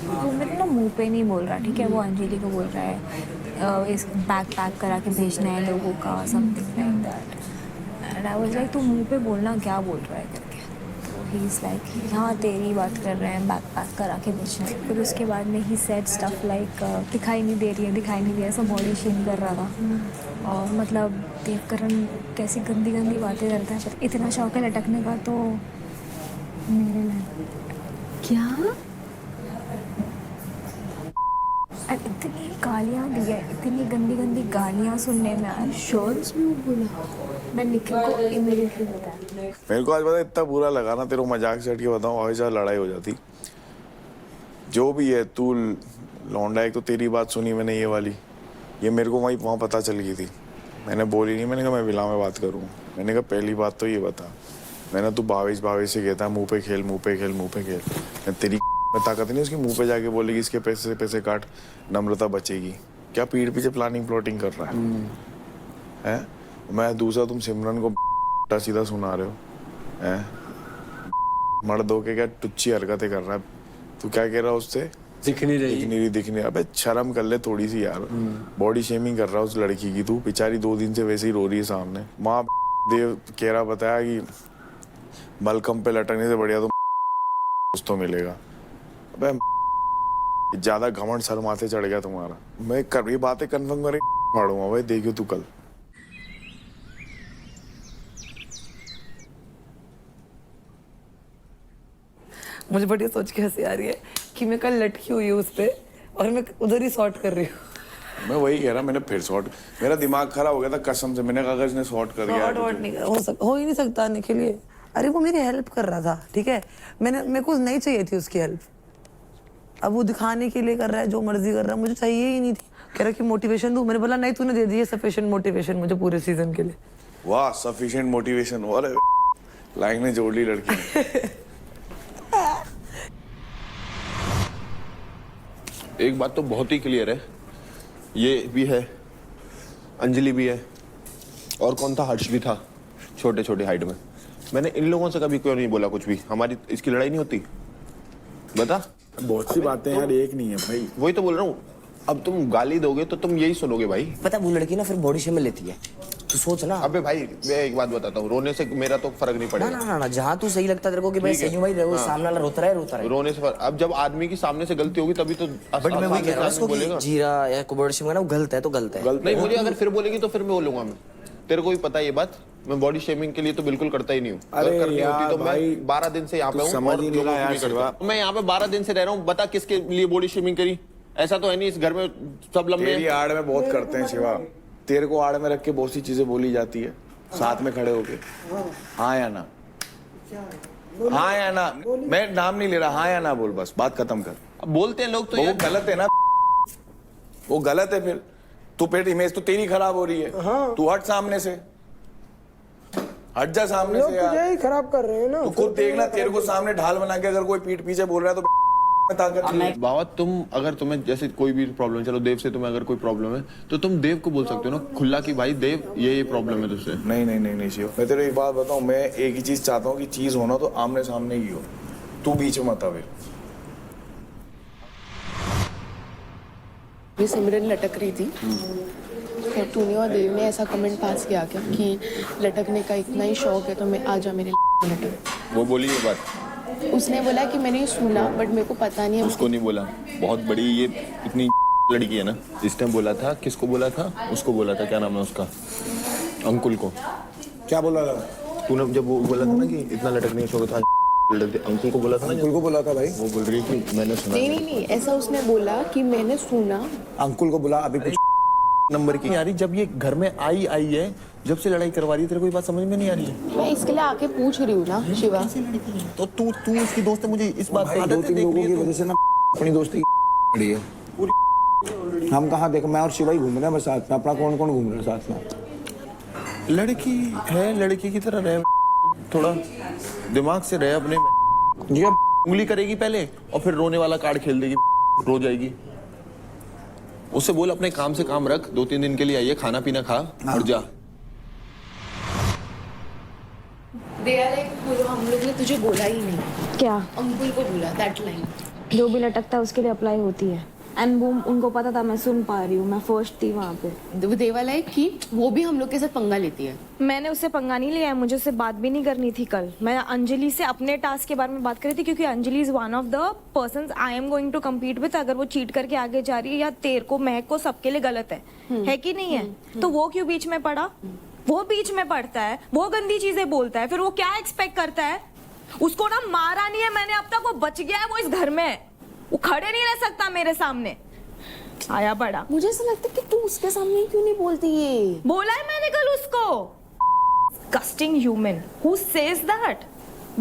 वो मेरे ना मुंह पे नहीं बोल रहा, ठीक है, वो अंजलि को बोल रहा है इस बैग पैक करा के भेजना है लोगों का, something like that. And I was like तू मुंह पे बोलना क्या बोल रहा है करके। तो ही इज़ लाइक हाँ तेरी बात कर रहे हैं, बैग पैक करा के भेजना है। फिर उसके बाद में ही सेड स्टफ लाइक दिखाई नहीं दे रही है, दिखाई नहीं दे रहा, ऐसा बॉडी शेम कर रहा था। और मतलब देवकरण कैसी गंदी गंदी बातें करता है, पर इतना शौक है लटकने का तो मेरे लिए क्या। और इतनी गालियाँ दी है, इतनी गंदी गंदी गालियाँ सुनने में आया। श्योर उसमें बोला, मैं निखिल को इमीडिएटली बताया। मेरे को आज पता इतना बुरा लगा ना, तेरे को मजाक से हट के बताऊँ, आगे जा लड़ाई हो जाती। जो भी है, तू लौंडा, एक तो तेरी बात सुनी मैंने ये वाली, ये मेरे को वहाँ पता चल गई थी। मैंने बोली नहीं, मैंने कहा मैं विला में बात करूँ। मैंने कहा पहली बात तो ये बता, मैंने तू भावेश से कहता मुँह पे खेल मुँह पे खेल मुँह पे खेल, मैं तेरी में ताकत नहीं उसकी मुंह पे जाके बोलेगी इसके पैसे से पैसे काट, नम्रता बचेगी क्या? पीठ पीछे प्लानिंग प्लॉटिंग कर रहा है? मैं दूसरा, तुम सिमरन को सीधा सुना रहे हो हैं? मर्द होके क्या टुच्ची हरकतें कर रहा है? तू क्या कह रहा है उससे? दिख नहीं रही। अबे शर्म कर ले थोड़ी सी यार। बॉडी शेमिंग कर रहा है उस लड़की की। तू बेचारी 2 दिन से वैसे ही रो रही है सामने। माँ देव कह रहा बताया कि मलकम पे लटकने से बढ़िया तो मिलेगा। अबे ज्यादा घमंड सर माथे चढ़ गया तुम्हारा। मैं कर ये बातें कन्फर्म करे फाड़ूंगा भाई, देखियो तू कल। मुझे बड़ी सोच के हंसी आ रही है कि मैं कल लटकी हुई हूँ उस पे और मैं उधर ही सॉर्ट कर रही हूँ। मैं वही कह रहा, मैंने फिर शॉर्ट, मेरा दिमाग खराब हो गया था कसम से। मैंने कहा अगर इसने शॉर्ट कर दिया शॉर्ट नहीं हो ही नहीं सकता आने के लिए। अरे वो मेरी हेल्प कर रहा था, ठीक है, मेरे को नहीं चाहिए थी उसकी हेल्प। अब वो दिखाने के लिए कर रहा है, जो मर्जी कर रहा है, मुझे चाहिए ही नहीं थी। कह रहा कि मोटिवेशन दूं, मैंने बोला नहीं, तूने दे दी है सफिशिएंट मोटिवेशन मुझे पूरे सीजन के लिए। वाह सफिशिएंट मोटिवेशन, अरे लाइक ने जोड़ ली लड़की। एक बात तो बहुत ही क्लियर है, ये भी है, अंजलि भी है, और कौन था, हर्ष भी था, छोटे छोटे हाइट में। मैंने इन लोगों से कभी क्यों नहीं बोला कुछ भी, हमारी इसकी लड़ाई नहीं होती, बता। बहुत सी बातें यार एक नहीं है भाई, वही तो बोल रहा हूँ। अब तुम गाली दोगे तो तुम यही सुनोगे भाई। पता वो लड़की ना फिर बॉडी शेम में लेती है, तू सोच ना। अबे भाई मैं एक बात बताता हूँ, रोने से मेरा तो फर्क नहीं पड़ेगा। ना जहाँ तू सही लगता तेरे को कि भाई सही हूँ भाई, वो सामने वाला रोता रहे रोने से अब जब आदमी की सामने से गलती होगी तबी तो। बट मैं वही कह रहा हूँ, जीरा या बॉडी शेम ना वो गलत है तो गलत है। नहीं, मुझे अगर फिर बोलेगी तो फिर मैं बोलूंगा। मैं तेरे को भी पता है ये बात, मैं बॉडी शेमिंग के लिए तो बिल्कुल करता ही नहीं हूँ। अरे करनी यार होती तो भाई, मैं 12 दिन से यहाँ पे हूँ, समझ ही नहीं रहा यार शिवा। मैं यहाँ पे 12 दिन से रह रहा हूँ, बता किसके लिए बॉडी शेमिंग करी? ऐसा तो है नहीं इस घर में सब लंबे तेरी आड़ में बहुत करते हैं शिवा, तेरे को आड़ में रख के बहुत सी चीजें बोली जाती है, साथ में खड़े होके। हाँ या ना, हाँ या ना, मैं नाम नहीं ले रहा, हाँ या ना बोल, बस बात खत्म कर। अब बोलते हैं लोग तो वो गलत है ना, वो गलत है। फिर तू पेट इमेज तो तेरी खराब हो रही है। तू हट सामने से, हट जा सामने से यार, तुझे ही खराब कर रहे हैं ना। तू खुद देखना, तेरे को सामने ढाल बना के अगर कोई पीठ पीछे बोल रहा है तो बाबा तुम अगर तुम्हें जैसे कोई भी प्रॉब्लम, चलो देव से तुम्हें अगर कोई प्रॉब्लम है तो तुम देव को बोल सकते हो ना खुला कि भाई देव ये प्रॉब्लम है तुझसे। नहीं शिव, मैं तेरे एक बात बताऊं, मैं एक ही चीज चाहता हूँ कि चीज होना तो आमने सामने ही हो, तू बीच में मत आवे। सिमरन लटक रही थी तो तूने और देव ने ऐसा कमेंट पास किया क्या कि लटकने का इतना ही शौक है तो मैं आ जा मेरे लटक। वो बोली ये बात, उसने बोला कि मैंने सुना बट मेरे को पता नहीं है। उसको नहीं बोला, बहुत बड़ी ये इतनी लड़की है ना, इसने बोला था। किसको बोला था? उसको बोला था, क्या नाम है उसका, अंकुल को। क्या बोला था तूने जब वो बोला था ना कि इतना लटकने का शौक था, अंकुल को बोला था ना? अंकुल को बोला था भाई, वो बोल रही है कि मैंने सुना। नहीं ऐसा उसने बोला कि मैंने सुना। अंकुल को बोला अभी कुछ नंबर की यारी, जब ये घर में आई है, जब से लड़ाई करवा रही है, तेरे को ये बात समझ में नहीं आ रही है? मैं इसके लिए आके पूछ रही हूँ ना शिवा। तो तू उसकी दोस्त है, मुझे इस बात दो तीन लोगों की वजह से ना अपनी दोस्ती खड़ी है। हम कहाँ देख, मैं और शिवा ही घूम रहे हैं बस साथ में, अपना कौन कौन घूम रहे हैं साथ में। लड़की है, लड़की की तरह रहे, थोड़ा दिमाग से रहे अपने। उंगली करेगी पहले और फिर रोने वाला कार्ड खेल देगी, रो जाएगी। उससे बोल अपने काम से काम रख, 2-3 दिन के लिए आइए, खाना पीना खा और जा। हम लोग ने तुझे बोला ही नहीं। क्या? अंकुल को बोला दैट लाइन। जो भी लटकता है उसके लिए अप्लाई होती है। एंड वो उनको पता था, मैं सुन पा रही हूँ, मैं फर्स्ट थी वहाँ पे। देवाला है कि वो भी हम लोग के साथ पंगा लेती है। मैंने उससे पंगा नहीं लिया है, मुझे उससे बात भी नहीं करनी थी कल। मैं अंजलि से अपने टास्क के बारे में बात कर रही थी, क्योंकि Anjali is one of the persons I am going to compete with. अगर वो चीट करके आगे जा रही है या तेरे को, महक को, सबके लिए गलत है कि नहीं है? तो वो क्यों बीच में पड़ा? वो बीच में पड़ता है, वो गंदी चीजें बोलता है, फिर वो क्या एक्सपेक्ट करता है? उसको ना मारा नहीं है मैंने अब तक, वो बच गया है, वो इस घर में है, वो खड़े नहीं रह सकता मेरे सामने। आया बड़ा। मुझे ऐसा लगता है कि तू उसके सामने क्यों नहीं बोलती ये? बोला है मैंने कल उसको। Disgusting human who says that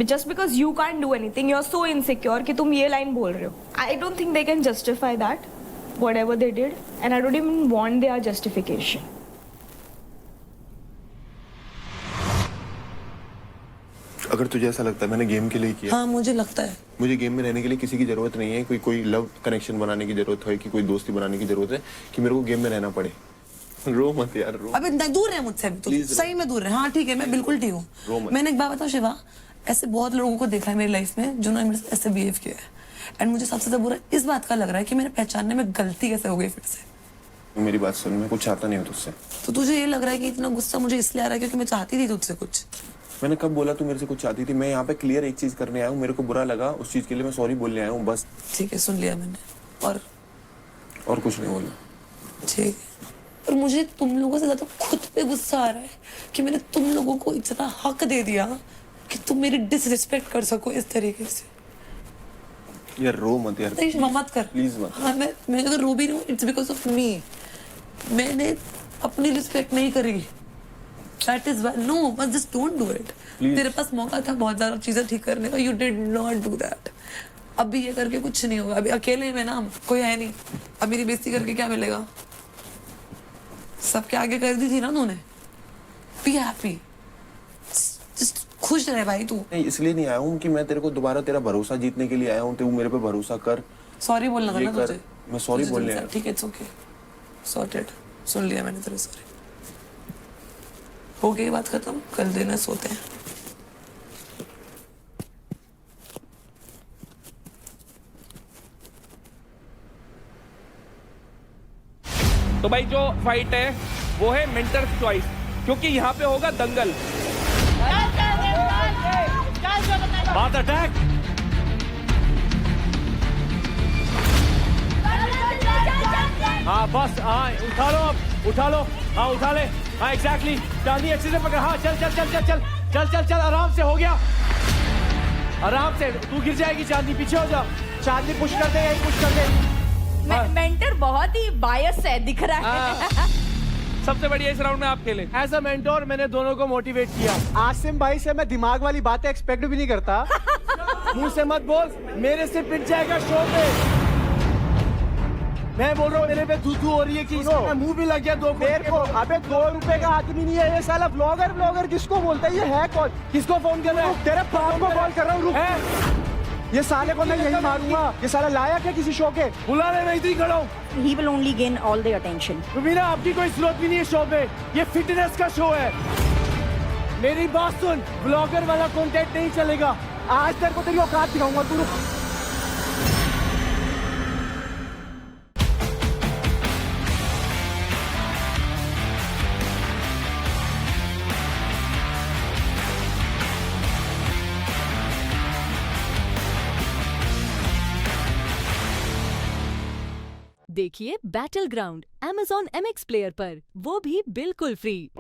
just because you can't do anything, you are so insecure कि तुम ये लाइन बोल रहे हो। I don't think they can justify that whatever they did, and I don't even want their justification. अगर तुझे ऐसा लगता है मैंने गेम के लिए किया। हाँ मुझे लगता है, मुझे गेम में रहने के लिए किसी की जरूरत नहीं है, कोई लव कनेक्शन बनाने की जरूरत है, कि कोई दोस्ती बनाने की जरूरत है कि मेरे को गेम में रहना पड़े। रो मत यार, रो। अबे दूर है मुझसे, तो सही में दूर है। हाँ ठीक है, मैं बिल्कुल ठीक हूँ। मैंने एक बात बताऊँ शिवा, ऐसे बहुत लोगों को देखा है मेरी लाइफ में जिन्होंने मेरे साथ ऐसे बिहेव किया है, एंड मुझे सबसे ज्यादा बुरा इस बात का लग रहा है कि मैंने पहचानने में गलती कैसे हो गई फिर से। मेरी बात सुन, मैं कुछ चाहता नहीं हूँ तुझसे। तो तुझे ये लग रहा है कि इतना गुस्सा मुझे इसलिए आ रहा है क्योंकि मैं चाहती थी तुझसे कुछ? मैंने कब बोला तू मेरे से कुछ चाहती थी? मैं यहाँ पे क्लियर एक चीज करने आया हूँ, मेरे को बुरा लगा उस चीज के लिए मैं सॉरी बोलने आया हूँ बस। ठीक है, सुन लिया मैंने। और कुछ नहीं बोला। ठीक है। और मुझे तुम लोगों से ज्यादा खुद पे गुस्सा आ रहा है कि मैंने तुम लोगों को इतना हक दे दिया कि तुम मेरी डिसरिस्पेक्ट कर सको इस तरीके से। यार रो मत यार, मत कर प्लीज मत। हाँ, मैं अगर रो भी रही हूँ इट्स बिकॉज ऑफ मी। मैंने अपनी रिस्पेक्ट नहीं करी। दैट इज व्हाई नो, बस जस्ट डोंट डू इट। तेरे पास मौका था बहुत सारा चीजें ठीक करने का, you did not do that. अभी ये करके कुछ नहीं होगा। अभी अकेले में ना कोई है नहीं। अब मेरी बेइज्जती करके क्या मिलेगा? सबके आगे कर दी थी ना तूने। बी हैप्पी, जस्ट खुश रहे भाई तू। नहीं इसलिए नहीं आया हूँ कि मैं तेरे को दोबारा तेरा भरोसा जीतने के लिए आया हूँ। तू मेरे पे भरोसा कर। सॉरी बोलना था ना तुझे। मैं सॉरी बोलने आया। ठीक है, इट्स ओके, सॉर्टेड। सुन लिया मैंने तेरे सॉरी। हो गई बात खत्म, कल देना सोते हैं। तो भाई जो फाइट है वो है मेंटर्स चॉइस, क्योंकि यहाँ पे होगा दंगल। बात अटैक। हाँ बस, हाँ उठा लो, अब उठा लो, हाँ उठा ले, हाँ एग्जैक्टली। चांदी अच्छे से पकड़, हाँ चल चल चल चल चल चल चल चल, आराम से, हो गया आराम से। तू गिर जाएगी चांदी, पीछे हो जा। चांदी पुश कर दे, पुश कर दे। मेंटर बहुत ही बायस है, दिख रहा है। सबसे बढ़िया इस राउंड में आप खेले। एज अ मेंटोर मैंने दोनों को मोटिवेट किया। आसिम भाई से मैं दिमाग वाली बातें एक्सपेक्ट भी नहीं करता। मुंह से मत बोल, मेरे से पिट जाएगा शो पे। मैं बोल रहा हूँ मेरे पे थू हो रही है कि मुंह भी लग गया दो मेरे को। अबे 2 रुपए का आदमी नहीं है ये साला। ब्लॉगर किसको बोलता है? ये है कौन? किसको फोन कर रहा है? तेरे बाप को कॉल कर रहा हूँ। ये साले को मैं यही मारूंगा। ये साला लायक है किसी शो के? बुला ले, मैं इधर ही खड़ा हूँ। He will only gain all the attention. Rubina, आपकी कोई जरूरत भी नहीं है शो पे। ये फिटनेस का शो है। मेरी बात सुन, ब्लॉगर वाला कंटेंट नहीं चलेगा। आज तेरे को तेरी औकात दिखाऊंगा। तू देखिए battle ground Amazon MX player पर, वो भी बिल्कुल फ्री।